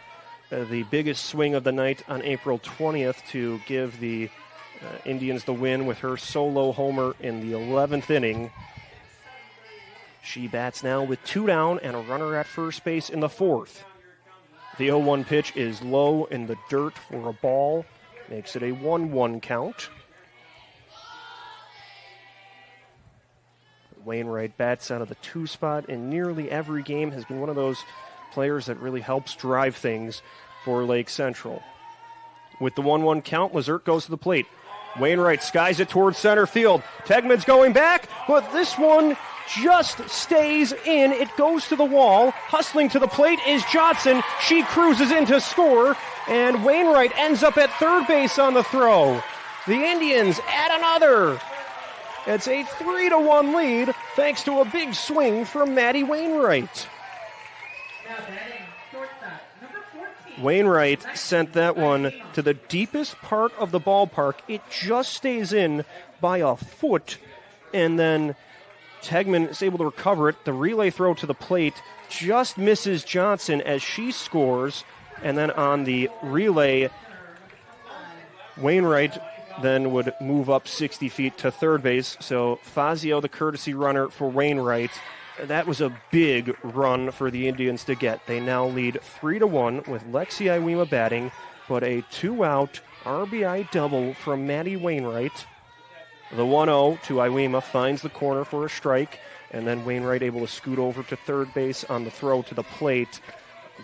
the biggest swing of the night on April 20th to give the Indians the win with her solo homer in the 11th inning. She bats now with 2 down and a runner at first base in the 4th. The 0-1 pitch is low in the dirt for a ball. Makes it a 1-1 count. Wainwright bats out of the 2 spot in nearly every game. Has been one of those players that really helps drive things for Lake Central. With the 1-1 count, Lazert goes to the plate. Wainwright skies it towards center field. Tegman's going back, but this one just stays in. It goes to the wall. Hustling to the plate is Johnson. She cruises in to score, and Wainwright ends up at third base on the throw. The Indians add another. It's a 3-1 lead thanks to a big swing from Maddie Wainwright. Wainwright sent that one to the deepest part of the ballpark. It just stays in by a foot, and then Tegman is able to recover it. The relay throw to the plate just misses Johnson as she scores, and then on the relay, Wainwright then would move up 60 feet to third base. So Fazio, the courtesy runner for Wainwright. That was a big run for the Indians to get. They now lead 3-1 with Lexi Iwema batting, but a 2-out RBI double from Maddie Wainwright. The 1-0 to Iwema finds the corner for a strike, and then Wainwright able to scoot over to third base on the throw to the plate.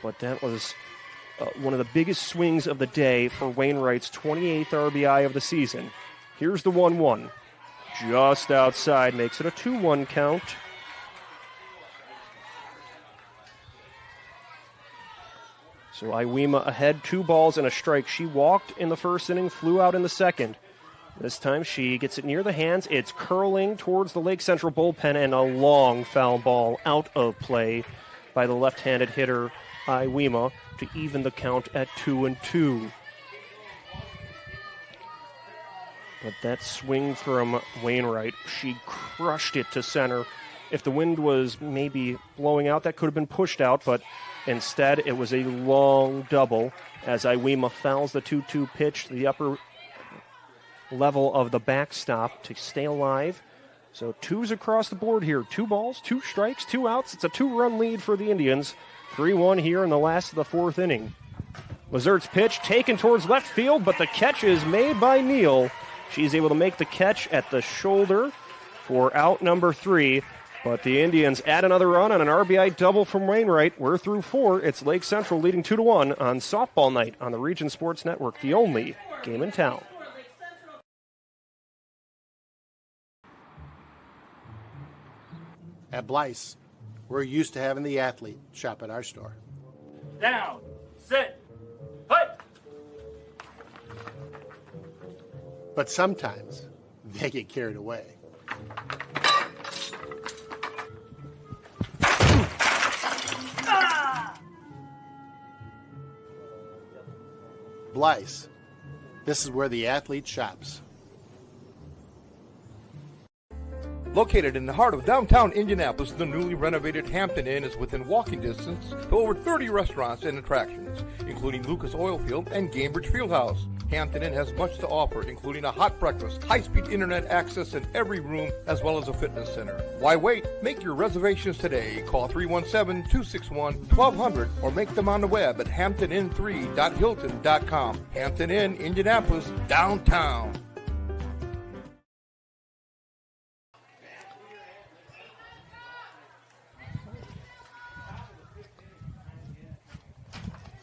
But that was one of the biggest swings of the day for Wainwright's 28th RBI of the season. Here's the 1-1. Just outside, makes it a 2-1 count. So Iwema ahead, 2 balls and a strike. She walked in the first inning, flew out in the second. This time she gets it near the hands. It's curling towards the Lake Central bullpen, and a long foul ball out of play by the left-handed hitter Iwema to even the count at 2-2. But that swing from Wainwright, she crushed it to center. If the wind was maybe blowing out, that could have been pushed out, but instead it was a long double as Iwema fouls the 2-2 pitch to the upper level of the backstop to stay alive. So 2s across the board here. 2 balls, 2 strikes, 2 outs. It's a 2-run lead for the Indians. 3-1 here in the last of the 4th inning. Lazert's pitch taken towards left field, but the catch is made by Neal. She's able to make the catch at the shoulder for out number 3. But the Indians add another run on an RBI double from Wainwright. We're through 4. It's Lake Central leading 2-1 on Softball Night on the Region Sports Network, the only game in town. At Blyce, we're used to having the athlete shop at our store. Down, sit, put. But sometimes they get carried away. Blyce, this is where the athlete shops. Located in the heart of downtown Indianapolis, the newly renovated Hampton Inn is within walking distance to over 30 restaurants and attractions, including Lucas Oilfield and Gamebridge Fieldhouse. Hampton Inn has much to offer, including a hot breakfast, high-speed internet access in every room, as well as a fitness center. Why wait? Make your reservations today. Call 317-261-1200 or make them on the web at hamptonin3.hilton.com. Hampton Inn, Indianapolis, downtown.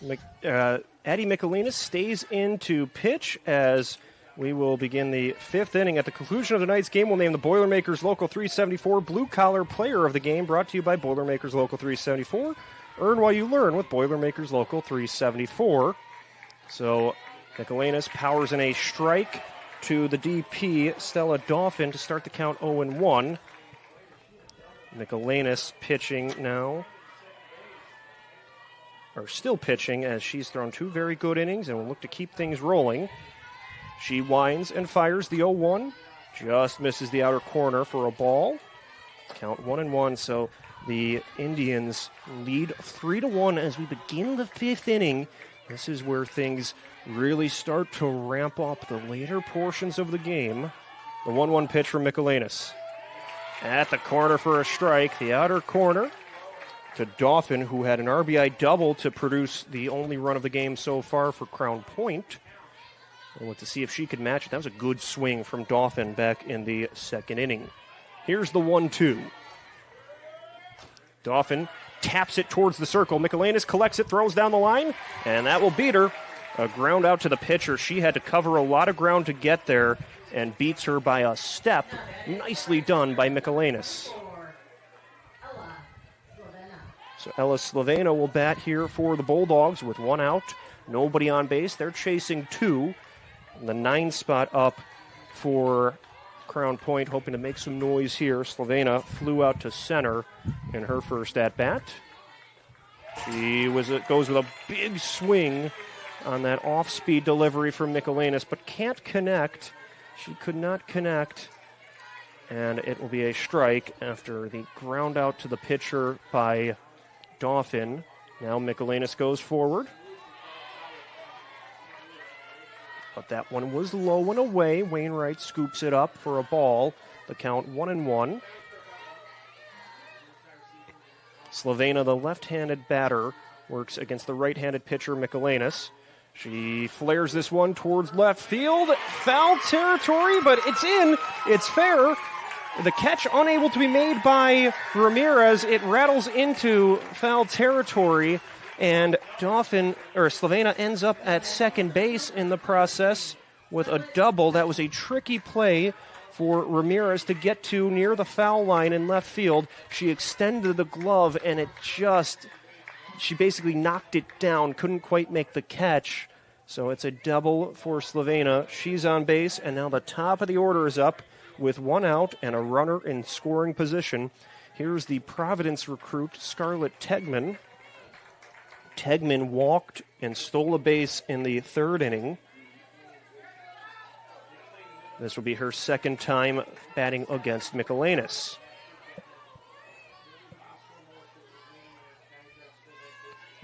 Addie Michelinas stays in to pitch as we will begin the fifth inning. At the conclusion of tonight's game, we'll name the Boilermakers Local 374 Blue Collar Player of the Game, brought to you by Boilermakers Local 374. Earn while you learn with Boilermakers Local 374. So Michelinas powers in a strike to the DP, Stella Dauphin, to start the count 0-1. Michelinas pitching now. Or still pitching, as she's thrown two very good innings and will look to keep things rolling. She winds and fires the 0-1. Just misses the outer corner for a ball. Count 1-1. So the Indians lead 3-1 as we begin the fifth inning. This is where things really start to ramp up the later portions of the game. The 1-1 pitch from Michelinas. At the corner for a strike. The outer corner to Dauphin, who had an RBI double to produce the only run of the game so far for Crown Point. We'll look to see if she could match it. That was a good swing from Dauphin back in the second inning. Here's the 1-2. Dauphin taps it towards the circle. Michelinas collects it, throws down the line, and that will beat her. A ground out to the pitcher. She had to cover a lot of ground to get there and beats her by a step. Nicely done by Michelinas. So Ella Slovena will bat here for the Bulldogs with one out. Nobody on base. They're chasing two. The 9 spot up for Crown Point, hoping to make some noise here. Slovena flew out to center in her first at-bat. She goes with a big swing on that off-speed delivery from Michelinas, but can't connect. She could not connect, and it will be a strike after the ground out to the pitcher by Dauphin. Now Michelinas goes forward. But that one was low and away. Wainwright scoops it up for a ball. The count 1-1. Slovena, the left-handed batter, works against the right-handed pitcher, Michelinas. She flares this one towards left field. Foul territory, but it's in. It's fair. The catch unable to be made by Ramirez. It rattles into foul territory. And Slovena ends up at second base in the process with a double. That was a tricky play for Ramirez to get to near the foul line in left field. She extended the glove, and she basically knocked it down, couldn't quite make the catch. So it's a double for Slovena. She's on base, and now the top of the order is up with one out and a runner in scoring position. Here's the Providence recruit, Scarlett Tegman. Tegman walked and stole a base in the third inning. This will be her second time batting against Michelinas.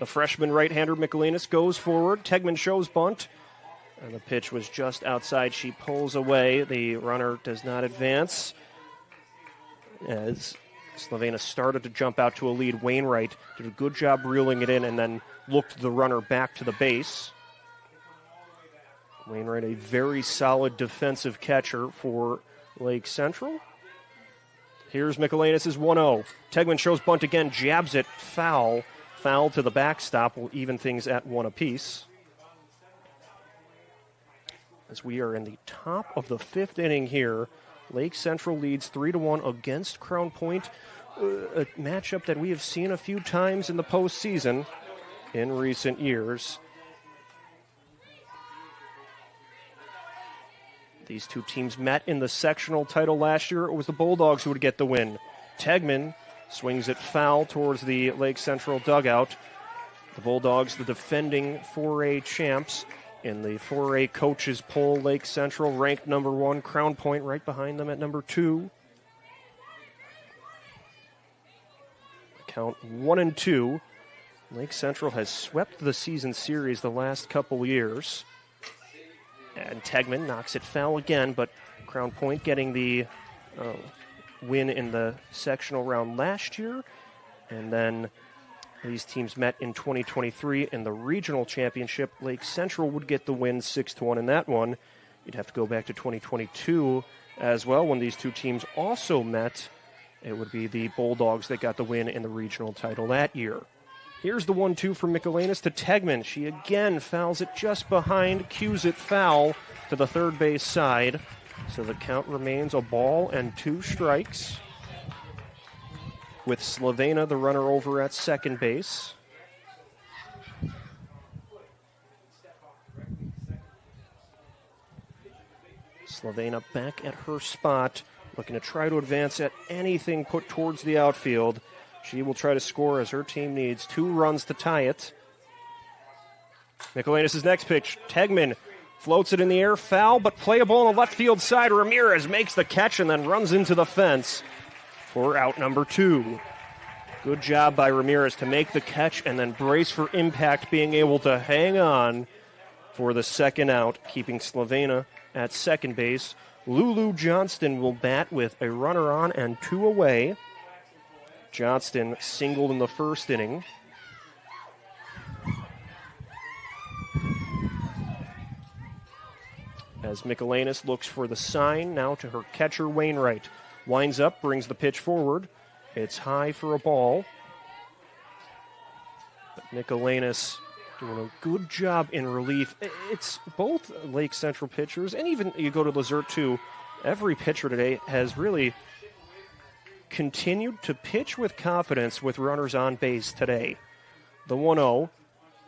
The freshman right-hander Michelinas goes forward. Tegman shows bunt, and the pitch was just outside. She pulls away. The runner does not advance. As Slovena started to jump out to a lead, Wainwright did a good job reeling it in and then looked the runner back to the base. Wainwright, a very solid defensive catcher for Lake Central. Here's Michelinas' 1-0. Tegman shows bunt again, jabs it, foul. Foul to the backstop will even things at one apiece. As we are in the top of the fifth inning here, Lake Central leads 3-1 against Crown Point, a matchup that we have seen a few times in the postseason in recent years. These two teams met in the sectional title last year. It was the Bulldogs who would get the win. Tegman swings it foul towards the Lake Central dugout. The Bulldogs, the defending 4A champs. In the 4A coaches poll, Lake Central ranked number 1, Crown Point right behind them at number 2. Count 1-2. Lake Central has swept the season series the last couple years. And Tegman knocks it foul again, but Crown Point getting the win in the sectional round last year. And then these teams met in 2023 in the regional championship. Lake Central would get the win 6-1 in that one. You'd have to go back to 2022 as well when these two teams also met. It would be the Bulldogs that got the win in the regional title that year. Here's the 1-2 from Michelanis to Tegman. She again fouls it just behind, cues it foul to the third base side. So the count remains a ball and 2 strikes, with Slavena, the runner, over at second base. Slavena back at her spot, looking to try to advance at anything put towards the outfield. She will try to score as her team needs 2 runs to tie it. Michelanis' next pitch. Tegman floats it in the air, foul, but playable on the left field side. Ramirez makes the catch and then runs into the fence for out number 2. Good job by Ramirez to make the catch and then brace for impact, being able to hang on for the second out, keeping Slavena at second base. Lulu Johnston will bat with a runner on and 2 away. Johnston singled in the first inning. As Michelanis looks for the sign, now to her catcher Wainwright. Winds up, brings the pitch forward. It's high for a ball. But Michelanis doing a good job in relief. It's both Lake Central pitchers, and even you go to Lizert too. Every pitcher today has really continued to pitch with confidence with runners on base today. The 1-0.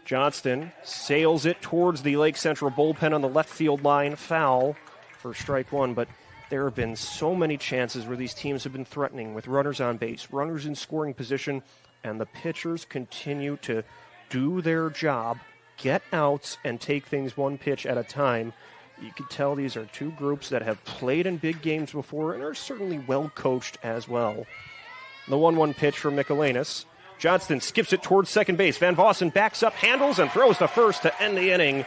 Johnston sails it towards the Lake Central bullpen on the left field line. Foul for strike 1, but there have been so many chances where these teams have been threatening with runners on base, runners in scoring position, and the pitchers continue to do their job, get outs, and take things one pitch at a time. You can tell these are 2 groups that have played in big games before and are certainly well coached as well. The 1-1 pitch from Michelanis. Johnston skips it towards second base. Van Vossen backs up, handles, and throws to first to end the inning.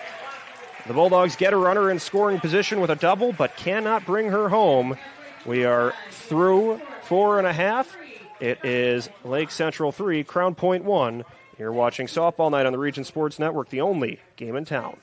The Bulldogs get a runner in scoring position with a double, but cannot bring her home. We are through 4.5. It is Lake Central 3, Crown Point 1. You're watching Softball Night on the Region Sports Network, the only game in town.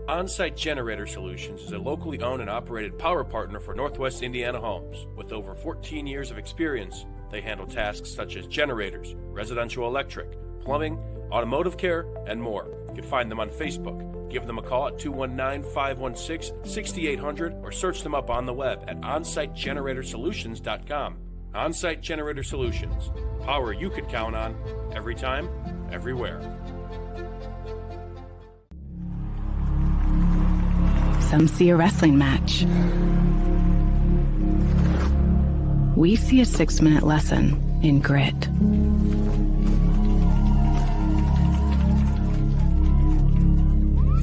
On-Site Generator Solutions is a locally owned and operated power partner for Northwest Indiana homes. With over 14 years of experience, they handle tasks such as generators, residential electric, plumbing, automotive care, and more. You can find them on Facebook. Give them a call at 219-516-6800 or search them up on the web at onsitegeneratorsolutions.com. On-Site Generator Solutions. Power you can count on, every time, everywhere. Some see a wrestling match. We see a 6-minute lesson in grit.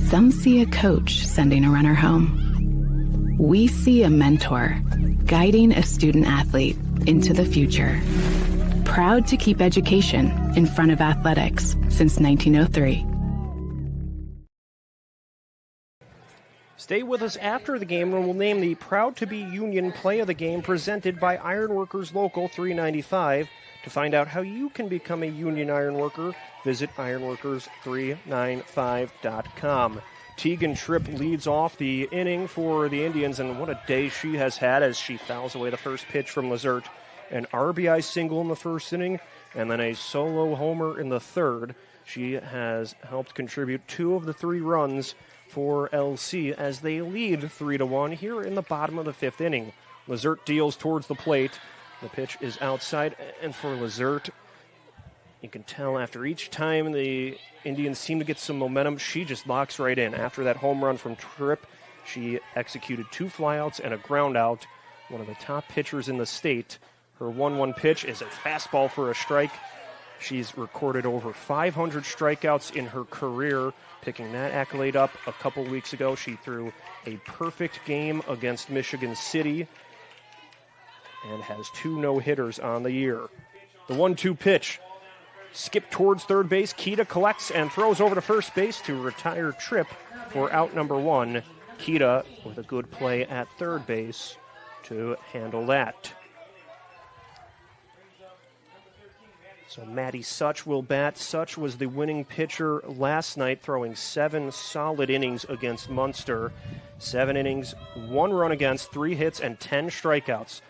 Some see a coach sending a runner home. We see a mentor guiding a student athlete into the future. Proud to keep education in front of athletics since 1903. Stay with us after the game when we'll name the Proud to Be Union Play of the Game presented by Ironworkers Local 395. To find out how you can become a union ironworker, visit ironworkers395.com. Tegan Tripp leads off the inning for the Indians, and what a day she has had as she fouls away the first pitch from Lizert. An RBI single in the first inning, and then a solo homer in the third. She has helped contribute 2 of the 3 runs for LC as they lead 3-1 here in the bottom of the 5th inning. Lizert deals towards the plate. The pitch is outside, and for Lizert, you can tell after each time the Indians seem to get some momentum, she just locks right in. After that home run from Tripp, she executed 2 flyouts and a ground out. One of the top pitchers in the state. Her 1-1 pitch is a fastball for a strike. She's recorded over 500 strikeouts in her career. Picking that accolade up a couple weeks ago, she threw a perfect game against Michigan City and has 2 no-hitters on the year. The 1-2 pitch. Skip towards third base. Kita collects and throws over to first base to retire Tripp for out number 1. Kita with a good play at third base to handle that. So Maddie Such will bat. Such was the winning pitcher last night, throwing 7 solid innings against Munster. 7 innings, 1 run against, 3 hits, and 10 strikeouts.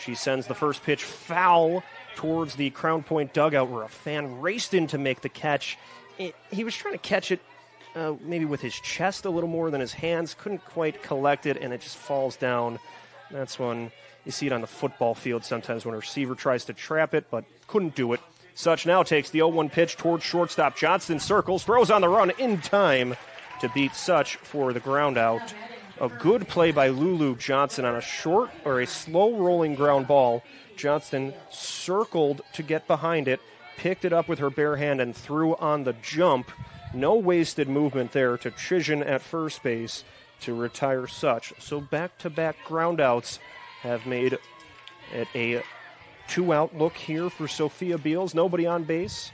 She sends the first pitch foul towards the Crown Point dugout where a fan raced in to make the catch. He was trying to catch it maybe with his chest a little more than his hands. Couldn't quite collect it, and it just falls down. That's when you see it on the football field sometimes when a receiver tries to trap it, but couldn't do it. Such now takes the 0-1 pitch towards shortstop. Johnston circles, throws on the run in time to beat Such for the ground out. A good play by Lulu Johnson on a slow-rolling ground ball. Johnston circled to get behind it, picked it up with her bare hand, and threw on the jump. No wasted movement there to Chision at first base to retire Such. So back-to-back groundouts have made it a two-out look here for Sophia Beals. Nobody on base.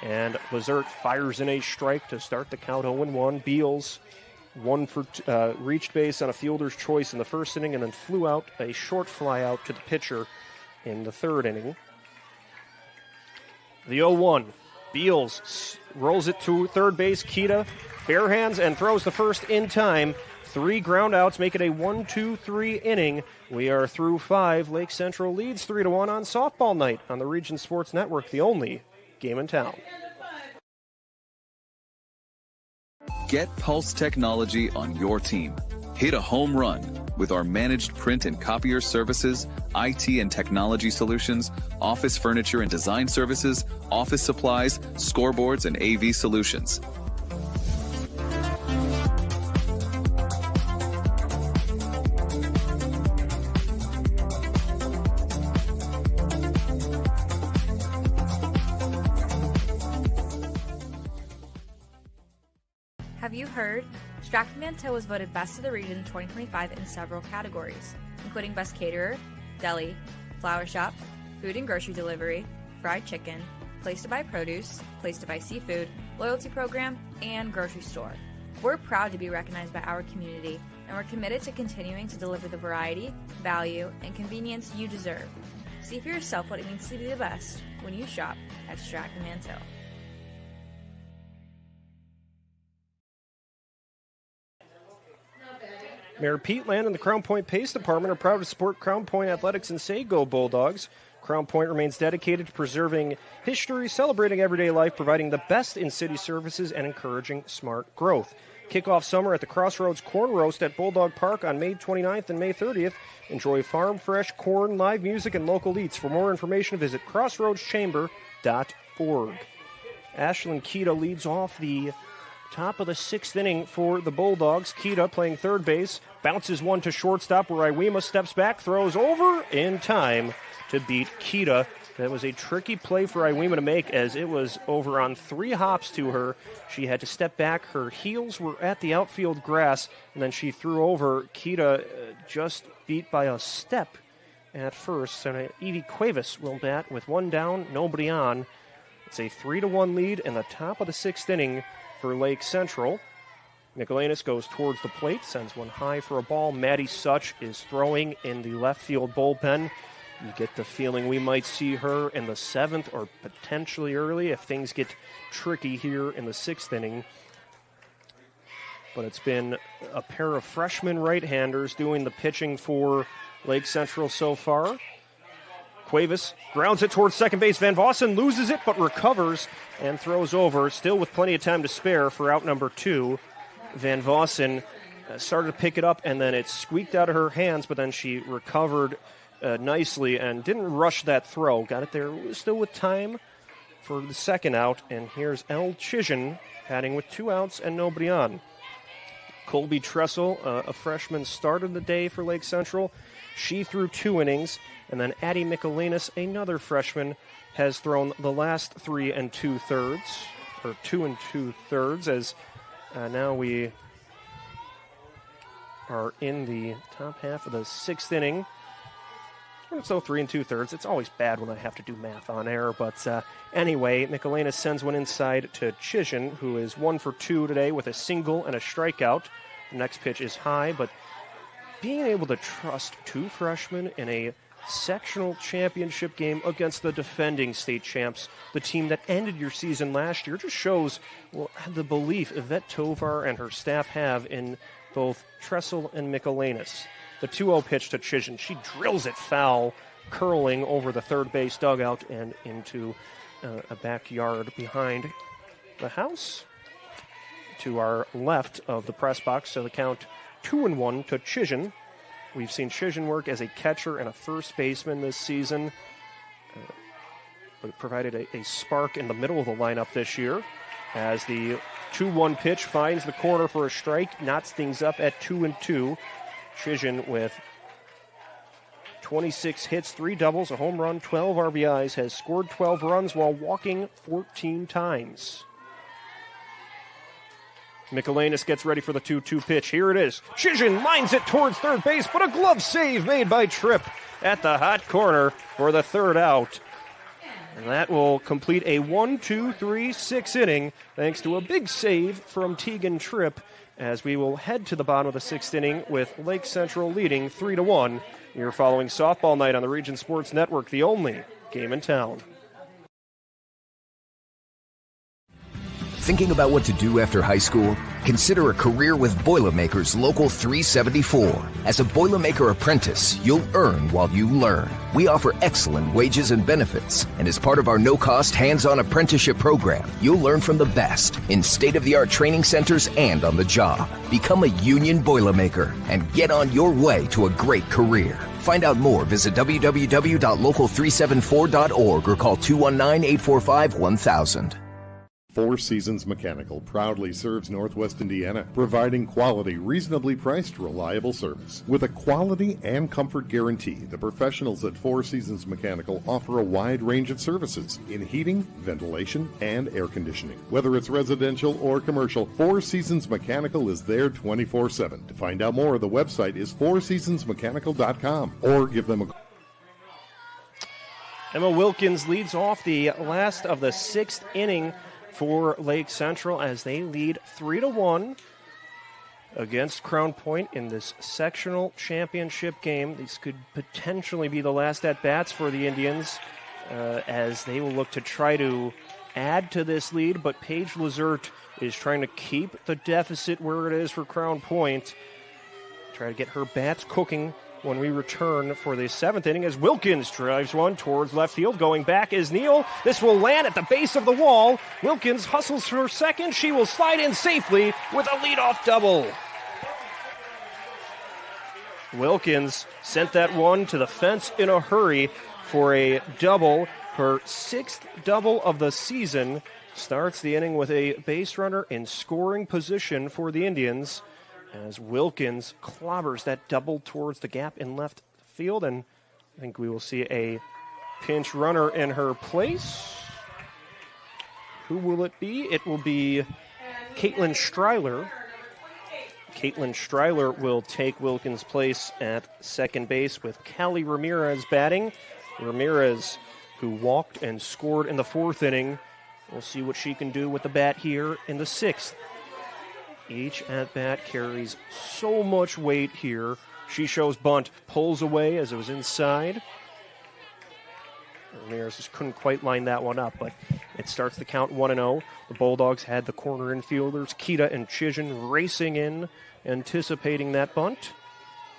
And Lazert fires in a strike to start the count 0-1. Beals reached base on a fielder's choice in the first inning and then flew out a short fly out to the pitcher in the third inning. The 0-1. Beals rolls it to third base. Kita bare hands and throws the first in time. 3 ground outs make it a 1-2-3 inning. We are through 5. Lake Central leads 3-1 on softball night on the Region Sports Network, the only game in town. Get Pulse technology on your team. Hit a home run with our managed print and copier services, IT and technology solutions, office furniture and design services, office supplies, scoreboards, and AV solutions. Have you heard? Stratton-Manteau was voted Best of the Region 2025 in several categories, including Best Caterer, Deli, Flower Shop, Food and Grocery Delivery, Fried Chicken, Place to Buy Produce, Place to Buy Seafood, Loyalty Program, and Grocery Store. We're proud to be recognized by our community, and we're committed to continuing to deliver the variety, value, and convenience you deserve. See for yourself what it means to be the best when you shop at Stratton-Manteau. Mayor Pete Land and the Crown Point Pace Department are proud to support Crown Point Athletics and Say Go Bulldogs. Crown Point remains dedicated to preserving history, celebrating everyday life, providing the best in city services, and encouraging smart growth. Kick off summer at the Crossroads Corn Roast at Bulldog Park on May 29th and May 30th. Enjoy farm fresh corn, live music, and local eats. For more information, visit crossroadschamber.org. Ashlyn Kita leads off the top of the 6th inning for the Bulldogs. Kita playing third base, bounces one to shortstop where Iwema steps back, throws over in time to beat Kita. That was a tricky play for Iwema to make as it was over on 3 hops to her. She had to step back. Her heels were at the outfield grass, and then she threw over. Kita just beat by a step at first. And Evie Cuevas will bat with 1 down, nobody on. It's a 3-1 lead in the top of the 6th inning for Lake Central. Nicolanus goes towards the plate, sends one high for a ball. Maddie Such is throwing in the left field bullpen. You get the feeling we might see her in the 7th or potentially early if things get tricky here in the 6th inning. But it's been a pair of freshman right-handers doing the pitching for Lake Central so far. Cuevas grounds it towards second base. Van Vossen loses it but recovers and throws over, still with plenty of time to spare for out number 2. Van Vossen started to pick it up and then it squeaked out of her hands, but then she recovered nicely and didn't rush that throw. Got it there still with time for the second out, and here's Elle Chision batting with 2 outs and nobody on. Colby Tressel, a freshman, started the day for Lake Central. She threw 2 innings, and then Addie Michaelinus, another freshman, has thrown the last 3 2/3, or 2 2/3, as now we are in the top half of the 6th inning. So 3 2/3. It's always bad when I have to do math on air, but anyway, Michaelinus sends one inside to Chision, who is 1 for 2 today with a single and a strikeout. The next pitch is high, but being able to trust 2 freshmen in a sectional championship game against the defending state champs, the team that ended your season last year, just shows the belief Yvette Tovar and her staff have in both Tressel and Michaelinus. The 2-0 pitch to Chision. She drills it foul curling over the third base dugout and into a backyard behind the house to our left of the press box. So the count 2-1 to Chisin. We've seen Chisin work as a catcher and a first baseman this season. But it provided a spark in the middle of the lineup this year as the 2-1 pitch finds the corner for a strike, knots things up at 2-2. Chisin with 26 hits, 3 doubles, a home run, 12 RBIs, has scored 12 runs while walking 14 times. Michelanis gets ready for the 2-2 pitch. Here it is. Chisin lines it towards third base, but a glove save made by Tripp at the hot corner for the third out. And that will complete a 1-2-3-6 inning thanks to a big save from Tegan Tripp as we will head to the bottom of the 6th inning with Lake Central leading 3-1. You're following softball night on the Region Sports Network, the only game in town. Thinking about what to do after high school? Consider a career with Boilermakers Local 374. As a Boilermaker apprentice, you'll earn while you learn. We offer excellent wages and benefits, and as part of our no-cost hands-on apprenticeship program, you'll learn from the best in state-of-the-art training centers and on the job. Become a union Boilermaker and get on your way to a great career. Find out more, visit www.local374.org or call 219-845-1000. Four Seasons Mechanical proudly serves Northwest Indiana, providing quality, reasonably priced, reliable service. With a quality and comfort guarantee, the professionals at Four Seasons Mechanical offer a wide range of services in heating, ventilation, and air conditioning. Whether it's residential or commercial, Four Seasons Mechanical is there 24/7. To find out more, the website is fourseasonsmechanical.com or give them a call. Emma Wilkins leads off the last of the 6th inning for Lake Central as they lead 3-1 against Crown Point in this sectional championship game. These could potentially be the last at-bats for the Indians as they will look to try to add to this lead, but Paige Lazert is trying to keep the deficit where it is for Crown Point. Try to get her bats cooking when we return for the 7th inning as Wilkins drives one towards left field. Going back is Neal. This will land at the base of the wall. Wilkins hustles for second. She will slide in safely with a leadoff double. Wilkins sent that one to the fence in a hurry for a double. Her 6th double of the season starts the inning with a base runner in scoring position for the Indians, as Wilkins clobbers that double towards the gap in left field, and I think we will see a pinch runner in her place. Who will it be? It will be Caitlin Streiler. Caitlin Streiler will take Wilkins' place at second base with Callie Ramirez batting. Ramirez, who walked and scored in the 4th inning. We'll see what she can do with the bat here in the 6th. Each at-bat carries so much weight here. She shows bunt, pulls away as it was inside. Ramirez just couldn't quite line that one up, but it starts the count 1-0. The Bulldogs had the corner infielders, Kita and Chisin, racing in, anticipating that bunt.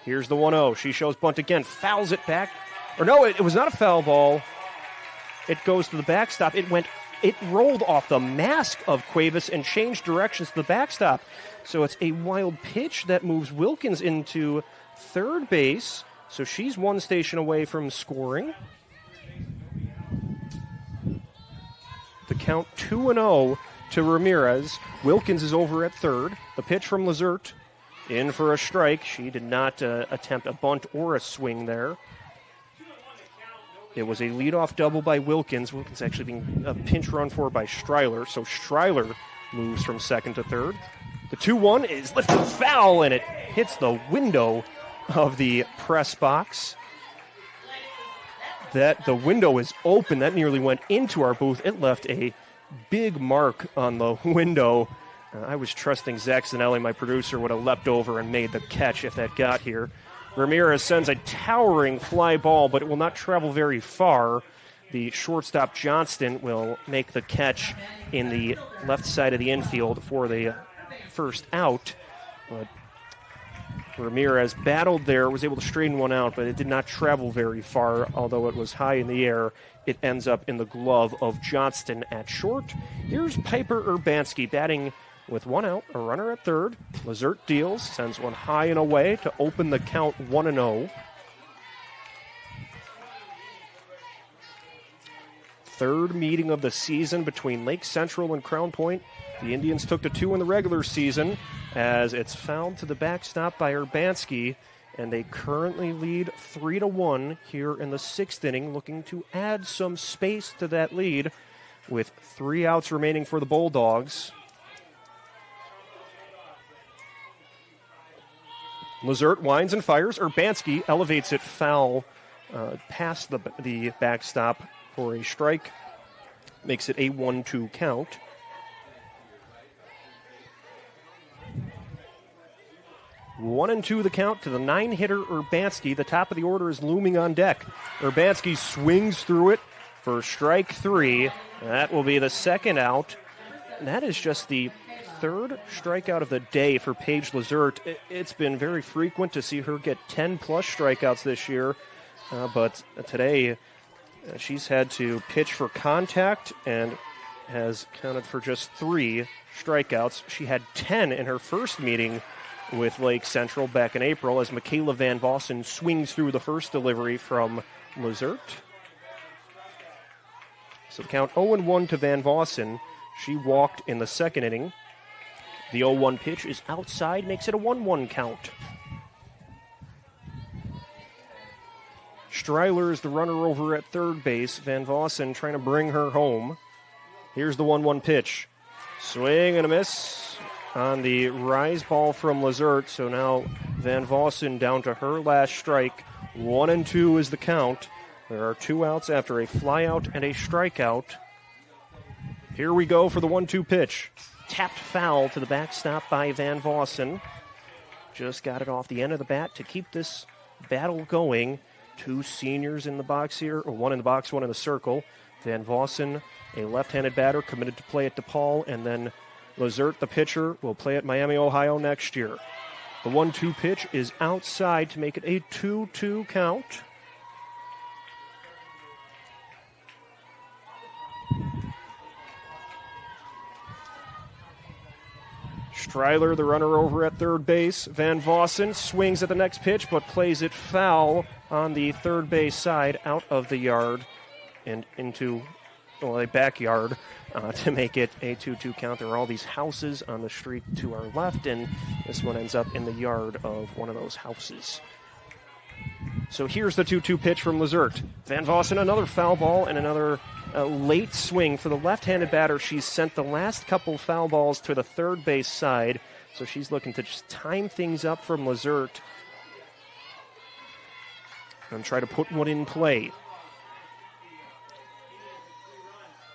Here's the 1-0. She shows bunt again, fouls it back. Or no, it was not a foul ball. It goes to the backstop. It rolled off the mask of Cuevas and changed directions to the backstop. So it's a wild pitch that moves Wilkins into third base. So she's one station away from scoring. The count 2-0 to Ramirez. Wilkins is over at third. The pitch from Lazert in for a strike. She did not attempt a bunt or a swing there. It was a leadoff double by Wilkins. Wilkins actually being a pinch run for by Streiler. So Streiler moves from second to third. The 2-1 is lifted foul, and it hits the window of the press box. That the window is open. That nearly went into our booth. It left a big mark on the window. I was trusting Zach Zanelli, my producer, would have leapt over and made the catch if that got here. Ramirez sends a towering fly ball, but it will not travel very far. The shortstop Johnston will make the catch in the left side of the infield for the first out. But Ramirez battled there, was able to straighten one out, but it did not travel very far, although it was high in the air. It ends up in the glove of Johnston at short. Here's Piper Urbanski batting with one out, a runner at third. Lazert deals, sends one high and away to open the count 1-0. Third meeting of the season between Lake Central and Crown Point. The Indians took to 2 in the regular season as it's fouled to the backstop by Urbanski, and they currently lead 3-1 here in the 6th inning, looking to add some space to that lead with 3 outs remaining for the Bulldogs. Lazert winds and fires. Urbanski elevates it foul past the backstop for a strike. Makes it a 1-2 count. One and two the count to the 9-hitter Urbanski. The top of the order is looming on deck. Urbanski swings through it for strike 3. That will be the second out. And that is just the third strikeout of the day for Paige Lazert. It's been very frequent to see her get 10-plus strikeouts this year, but today she's had to pitch for contact and has counted for just 3 strikeouts. She had 10 in her first meeting with Lake Central back in April as Michaela Van Vossen swings through the first delivery from Lazert. So the count 0-1 to Van Vossen. She walked in the second inning. The 0-1 pitch is outside, makes it a 1-1 count. Streiler is the runner over at third base. Van Vossen trying to bring her home. Here's the 1-1 pitch. Swing and a miss on the rise ball from Lazert. So now Van Vossen down to her last strike. 1-2 is the count. There are 2 outs after a flyout and a strikeout. Here we go for the 1-2 pitch. Tapped foul to the backstop by Van Vossen. Just got it off the end of the bat to keep this battle going. 2 seniors in the box here, or 1 in the box, 1 in the circle. Van Vossen, a left-handed batter, committed to play at DePaul, and then Lazert, the pitcher, will play at Miami, Ohio next year. The 1-2 pitch is outside to make it a 2-2 count. Streiler, the runner over at third base. Van Vossen swings at the next pitch, but plays it foul on the third base side, out of the yard and into a backyard to make it a 2-2 count. There are all these houses on the street to our left, and this one ends up in the yard of one of those houses. So here's the 2-2 pitch from Lazert. Van Vossen, another foul ball and another late swing for the left-handed batter. She's sent the last couple foul balls to the third base side, so she's looking to just time things up from Lazert and try to put one in play.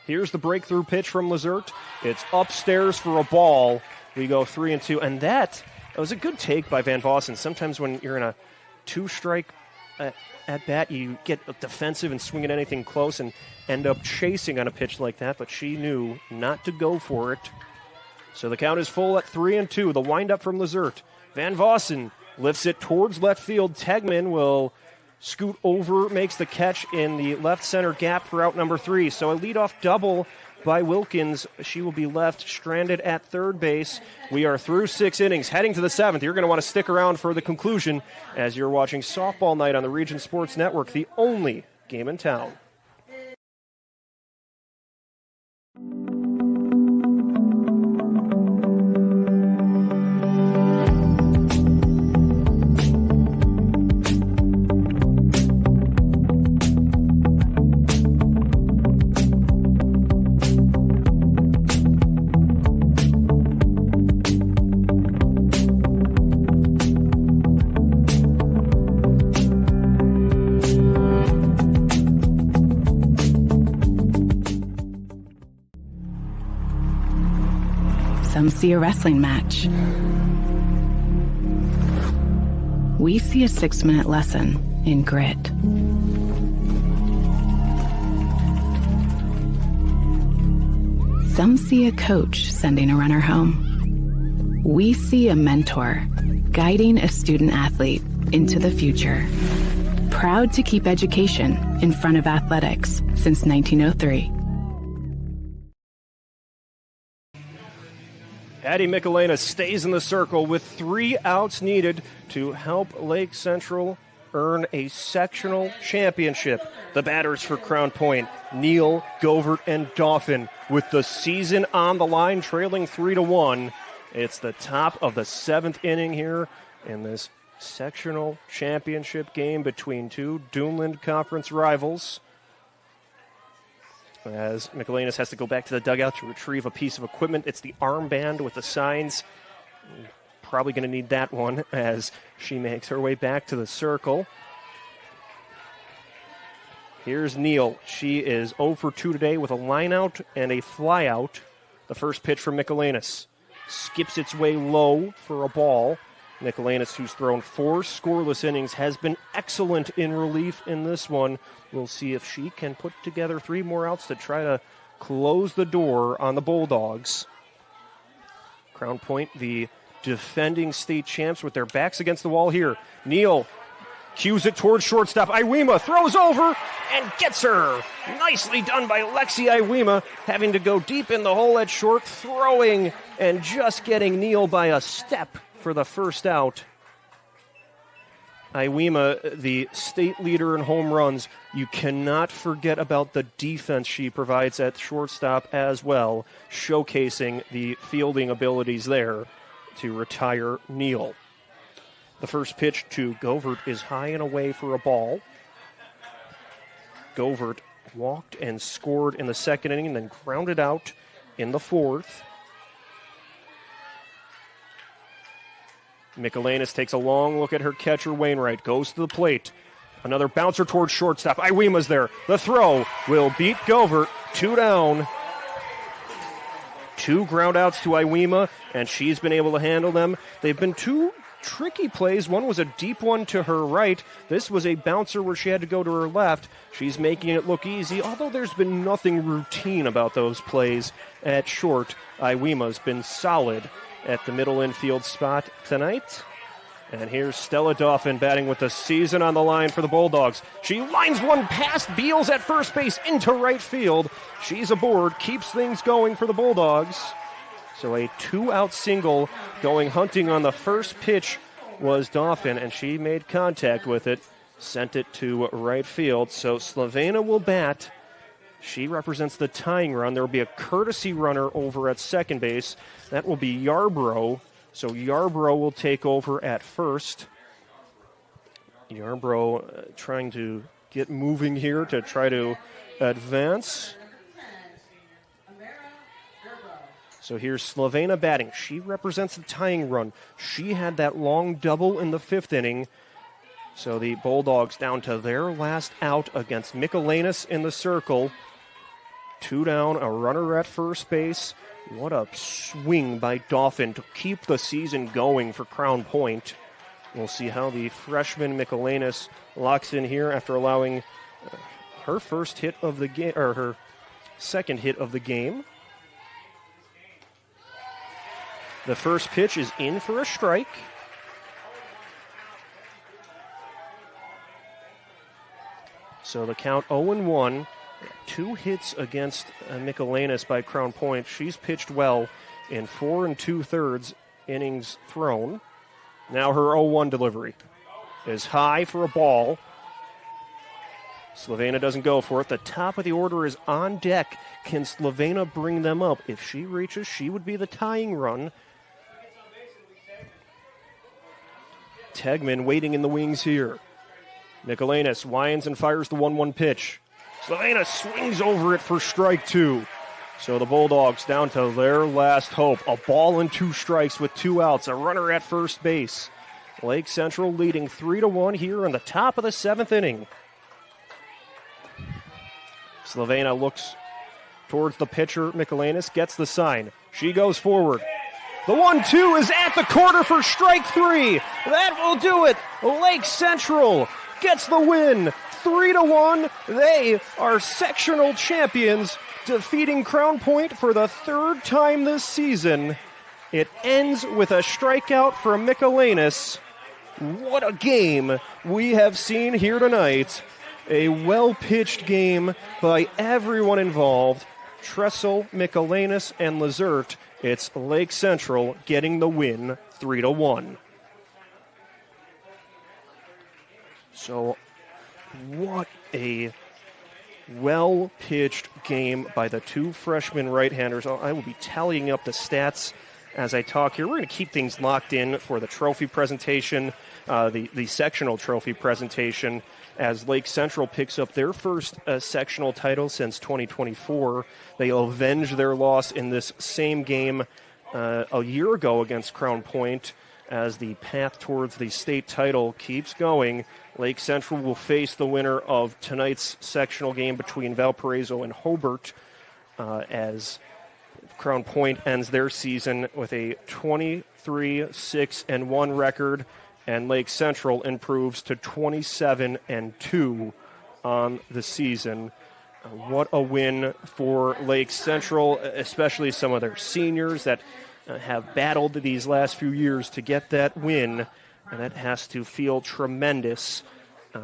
Here's the breakthrough pitch from Lazert. It's upstairs for a ball. We go 3-2, and that was a good take by Van Vossen. Sometimes when you're in a 2-strike at bat, you get defensive and swing at anything close and end up chasing on a pitch like that, but she knew not to go for it. So the count is full at 3-2. The windup from Lazert. Van Vossen lifts it towards left field. Tegman will scoot over, makes the catch in the left center gap for out number 3. So a leadoff double by Wilkins. She will be left stranded at third base. We are through 6 innings, heading to the 7th. You're going to want to stick around for the conclusion as you're watching Softball Night on the Region Sports Network, the only game in town. Some see a wrestling match. We see a 6-minute lesson in grit. Some see a coach sending a runner home. We see a mentor guiding a student athlete into the future. Proud to keep education in front of athletics since 1903. Addie Michelena stays in the circle with 3 outs needed to help Lake Central earn a sectional championship. The batters for Crown Point, Neal, Govert, and Dauphin, with the season on the line, trailing 3-1. It's the top of the 7th inning here in this sectional championship game between two Duneland Conference rivals. As Michelenas has to go back to the dugout to retrieve a piece of equipment. It's the armband with the signs. Probably going to need that one as she makes her way back to the circle. Here's Neal. She is 0 for 2 today with a line out and a fly out. The first pitch from Michelenas skips its way low for a ball. Michelenas, who's thrown 4 scoreless innings, has been excellent in relief in this one. We'll see if she can put together 3 more outs to try to close the door on the Bulldogs. Crown Point, the defending state champs, with their backs against the wall here. Neal cues it towards shortstop. Iwema throws over and gets her. Nicely done by Lexi Iwema, having to go deep in the hole at short, throwing and just getting Neal by a step for the first out. Iwema, the state leader in home runs. You cannot forget about the defense she provides at shortstop as well, showcasing the fielding abilities there to retire Neal. The first pitch to Govert is high and away for a ball. Govert walked and scored in the second inning and then grounded out in the fourth. Michelenas takes a long look at her catcher, Wainwright, goes to the plate. Another bouncer towards shortstop. Iwema's there. The throw will beat Govert. 2 down. 2 ground outs to Iwema, and she's been able to handle them. They've been 2 tricky plays. One was a deep one to her right. This was a bouncer where she had to go to her left. She's making it look easy, although there's been nothing routine about those plays at short. Iwema's been solid at the middle infield spot tonight. And here's Stella Dauphin batting with the season on the line for the Bulldogs. She lines one past Beals at first base into right field. She's aboard, keeps things going for the Bulldogs. So a 2-out single going hunting on the first pitch was Dauphin, and she made contact with it, sent it to right field. So Slovena will bat. She represents the tying run. There will be a courtesy runner over at second base. That will be Yarbrough. So Yarbrough will take over at first. Yarbrough trying to get moving here to try to advance. So here's Slovena batting. She represents the tying run. She had that long double in the 5th inning. So the Bulldogs down to their last out against Michelenas in the circle. 2 down, a runner at first base. What a swing by Dauphin to keep the season going for Crown Point. We'll see how the freshman Michelenas locks in here after allowing her first hit of the game, or her second hit of the game. The first pitch is in for a strike. So the count 0-1. 2 hits against Michelenas by Crown Point. She's pitched well in 4 2/3 innings thrown. Now her 0-1 delivery is high for a ball. Slovena doesn't go for it. The top of the order is on deck. Can Slovena bring them up? If she reaches, she would be the tying run. Tegman waiting in the wings here. Michelenas winds and fires the 1-1 pitch. Slovena swings over it for strike 2. So the Bulldogs down to their last hope. A ball and 2 strikes with 2 outs. A runner at first base. Lake Central leading 3-1 here in the top of the 7th inning. Slovena looks towards the pitcher. Michelenas gets the sign. She goes forward. The 1-2 is at the corner for strike 3. That will do it. Lake Central gets the win. 3-1. They are sectional champions, defeating Crown Point for the 3rd time this season It ends with a strikeout from Michelanis. What a game we have seen here tonight. A well-pitched game by everyone involved. Tressel, Michelanis, and Lazert. It's Lake Central getting the win 3-1. So, what a well-pitched game by the two freshman right-handers. I will be tallying up the stats as I talk here. We're going to keep things locked in for the trophy presentation, the sectional trophy presentation, as Lake Central picks up their first sectional title since 2024. They avenge their loss in this same game a year ago against Crown Point. As the path towards the state title keeps going, Lake Central will face the winner of tonight's sectional game between Valparaiso and Hobart, as Crown Point ends their season with a 23-6-1 record, and Lake Central improves to 27-2 on the season. What a win for Lake Central, especially some of their seniors that have battled these last few years to get that win, and that has to feel tremendous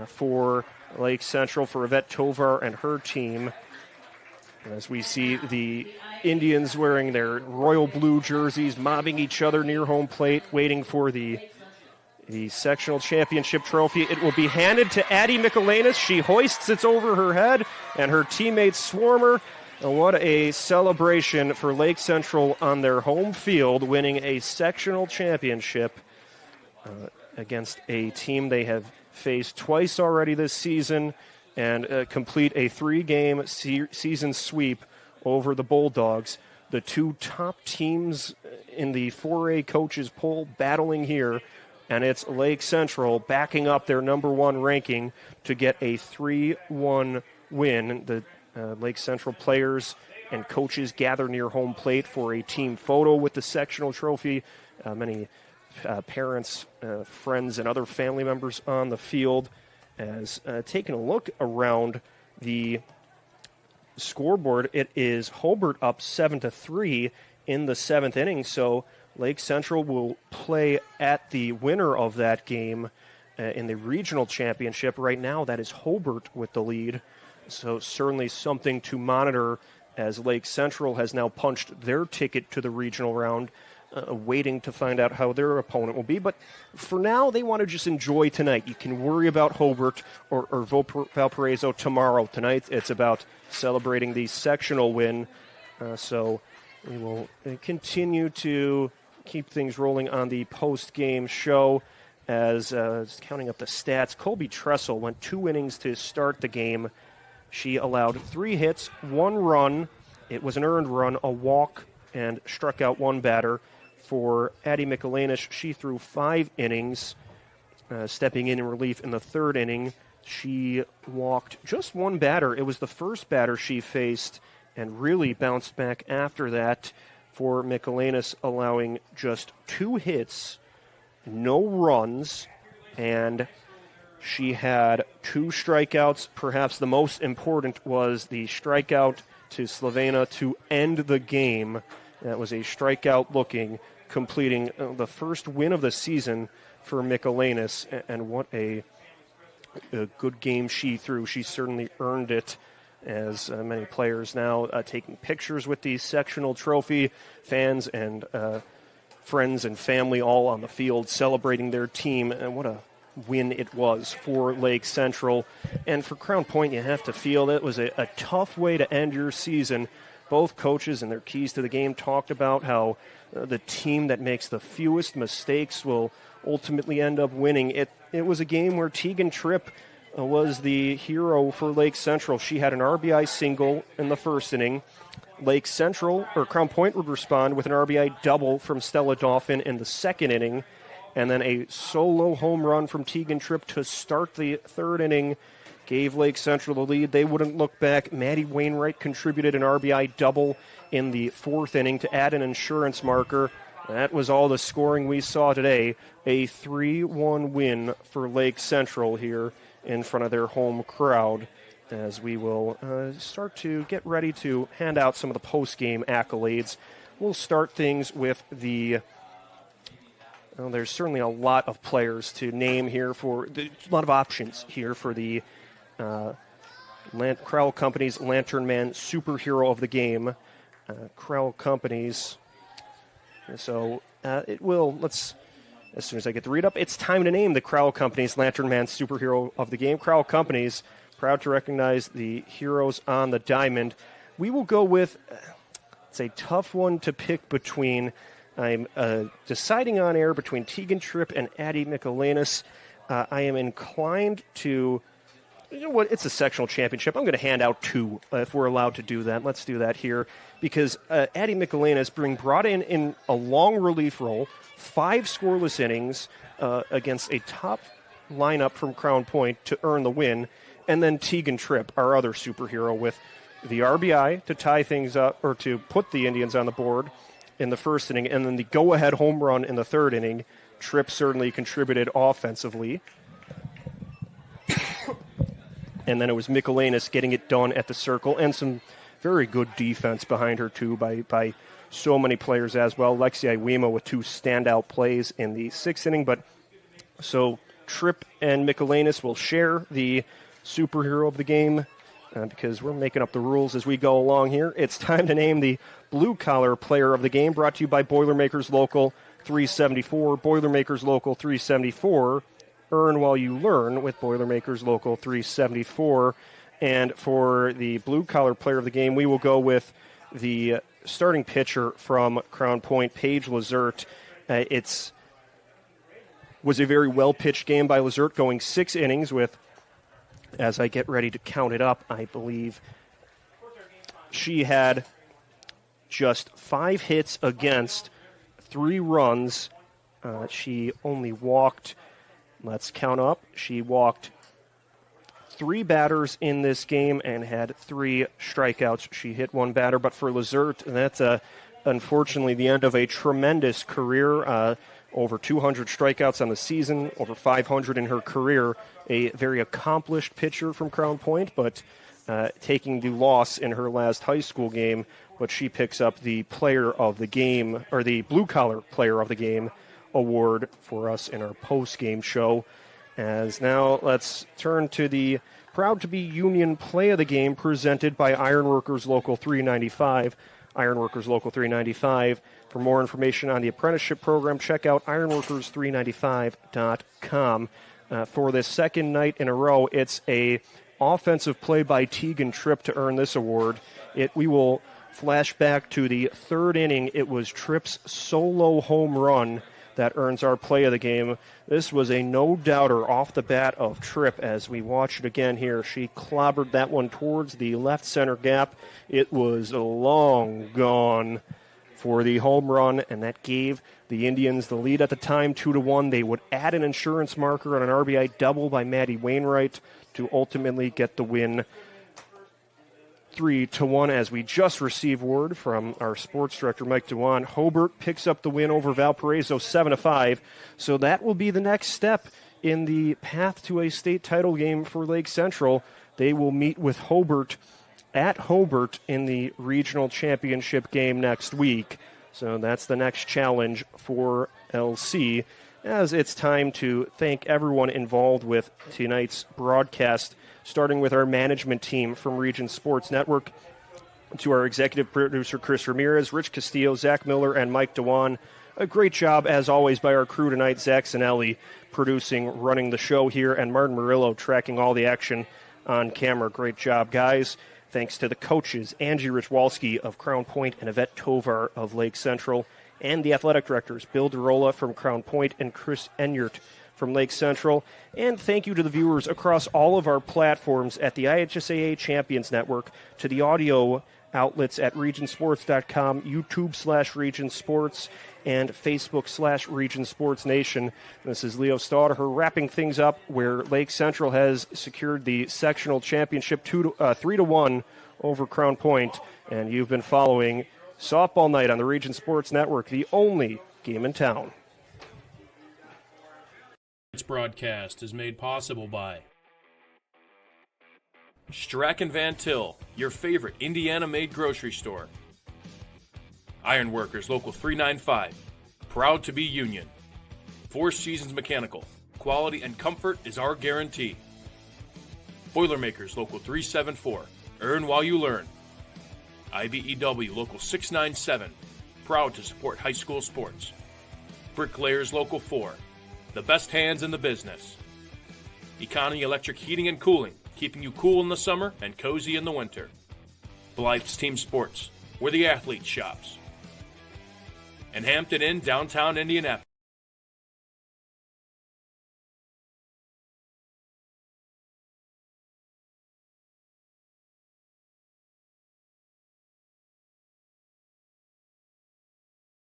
for Lake Central, for Yvette Tovar and her team. As we see the Indians wearing their royal blue jerseys, mobbing each other near home plate, waiting for the sectional championship trophy. It will be handed to Addie Michelanis. She hoists it over her head, and her teammates swarm her. And what a celebration for Lake Central on their home field, winning a sectional championship against a team they have faced twice already this season, and complete a 3-game season sweep over the Bulldogs. The two top teams in the 4A coaches poll battling here, and it's Lake Central backing up their number one ranking to get a 3-1 win. The Lake Central players and coaches gather near home plate for a team photo with the sectional trophy. Many parents, friends, and other family members on the field. As taking a look around the scoreboard, it is Hobart up 7-3 in the 7th inning. So Lake Central will play at the winner of that game in the regional championship. Right now, that is Hobart with the lead. So certainly something to monitor, as Lake Central has now punched their ticket to the regional round, waiting to find out how their opponent will be. But for now, they want to just enjoy tonight. You can worry about Hobart or Valparaiso tomorrow. Tonight, it's about celebrating the sectional win. So we will continue to keep things rolling on the post-game show. As counting up the stats, Colby Tressel went 2 innings to start the game. She allowed 3 hits, 1 run. It was an earned run, a walk, and struck out 1 batter. For Addie Michelanis, she threw 5 innings, stepping in relief in the 3rd inning. She walked just 1 batter. It was the first batter she faced, and really bounced back after that. For Michelanis, allowing just 2 hits, no runs, and she had 2 strikeouts. Perhaps the most important was the strikeout to Slavena to end the game. That was a strikeout looking, completing the first win of the season for Michelanis. And what a good game she threw. She certainly earned it, as many players now taking pictures with the sectional trophy, fans and friends and family all on the field celebrating their team. And what a win it was for Lake Central. And for Crown Point, you have to feel that was a tough way to end your season. Both coaches and their keys to the game talked about how the team that makes the fewest mistakes will ultimately end up winning. It was a game where Tegan Tripp was the hero for Lake Central. She had an RBI single in the 1st inning. Lake Central, or Crown Point, would respond with an RBI double from Stella Dauphin in the 2nd inning, and then a solo home run from Tegan Tripp to start the 3rd inning gave Lake Central the lead. They wouldn't look back. Maddie Wainwright contributed an RBI double in the 4th inning to add an insurance marker. That was all the scoring we saw today. A 3-1 win for Lake Central here in front of their home crowd, as we will start to get ready to hand out some of the post-game accolades. we'll start things with the... Well, there's certainly a lot of players to name here a lot of options here for the Crowell Companies Lantern Man Superhero of the Game. Crowell Companies. So it will, as soon as I get to read up, it's time to name the Crowell Companies Lantern Man Superhero of the Game. Crowell Companies, proud to recognize the heroes on the diamond. We will go with, it's a tough one to pick between. I'm deciding on air between Tegan Tripp and Addie Michelanis. I am inclined to, you know what, it's a sectional championship. I'm going to hand out two if we're allowed to do that. Let's do that here because Addie Michelanis brought in a long relief role, 5 scoreless innings against a top lineup from Crown Point to earn the win, and then Tegan Tripp, our other superhero, with the RBI to tie things up or to put the Indians on the board in the first inning, and then the go-ahead home run in the third inning. Tripp certainly contributed offensively. And then it was Michelanis getting it done at the circle, and some very good defense behind her, too, by so many players as well. Lexi Iwema with 2 standout plays in the 6th inning. But so Tripp and Michelanis will share the superhero of the game because we're making up the rules as we go along here. It's time to name the blue-collar player of the game, brought to you by Boilermakers Local 374. Boilermakers Local 374. Earn while you learn with Boilermakers Local 374. And for the blue-collar player of the game, we will go with the starting pitcher from Crown Point, Paige Lazert. Was a very well-pitched game by Lazert, going 6 innings with, as I get ready to count it up, I believe she had just 5 hits against 3 runs. She only walked, let's count up, she walked 3 batters in this game and had 3 strikeouts. She hit 1 batter, but for Lazert, that's unfortunately the end of a tremendous career. Over 200 strikeouts on the season, over 500 in her career. A very accomplished pitcher from Crown Point, but taking the loss in her last high school game. But she picks up the player of the game, or the blue-collar player of the game award for us in our post-game show. As now let's turn to the proud to be Union play of the game presented by Ironworkers Local 395. Ironworkers Local 395. For more information on the apprenticeship program, check out ironworkers395.com. For this second night in a row, it's a offensive play by Tegan Tripp to earn this award. We will flash back to the 3rd inning. It was Tripp's solo home run that earns our play of the game. This was a no-doubter off the bat of Tripp as we watch it again here. She clobbered that one towards the left center gap. It was long gone for the home run, and that gave the Indians the lead at the time, 2-1. They would add an insurance marker on an RBI double by Maddie Wainwright to ultimately get the win 3-1. As we just received word from our sports director, Mike Dewan, Hobart picks up the win over Valparaiso 7-5. So that will be the next step in the path to a state title game for Lake Central. They will meet with Hobart at Hobart in the regional championship game next week. So that's the next challenge for LC, as it's time to thank everyone involved with tonight's broadcast, starting with our management team from Region Sports Network, to our executive producer, Chris Ramirez, Rich Castillo, Zach Miller, and Mike Dewan. A great job, as always, by our crew tonight, Zach Zanelli producing, running the show here, and Martin Murillo tracking all the action on camera. Great job, guys. Thanks to the coaches, Angie Richwalski of Crown Point and Yvette Tovar of Lake Central, and the athletic directors, Bill DeRola from Crown Point and Chris Enyart from Lake Central. And thank you to the viewers across all of our platforms at the IHSAA Champions Network, to the audio outlets at regionsports.com, YouTube/regionsports, and Facebook/Region Sports Nation. This is Leo Staudaher wrapping things up, where Lake Central has secured the sectional championship 3-1 over Crown Point, and you've been following Softball Night on the Region Sports Network, the only game in town. This broadcast is made possible by Strack & Van Til, your favorite Indiana-made grocery store. Ironworkers Local 395, proud to be union. Four Seasons Mechanical, quality and comfort is our guarantee. Boilermakers Local 374, earn while you learn. IBEW Local 697, proud to support high school sports. Bricklayers Local 4, the best hands in the business. Economy Electric Heating and Cooling, keeping you cool in the summer and cozy in the winter. Blythe's Team Sports, where the athlete shops. And Hampton Inn, downtown Indianapolis.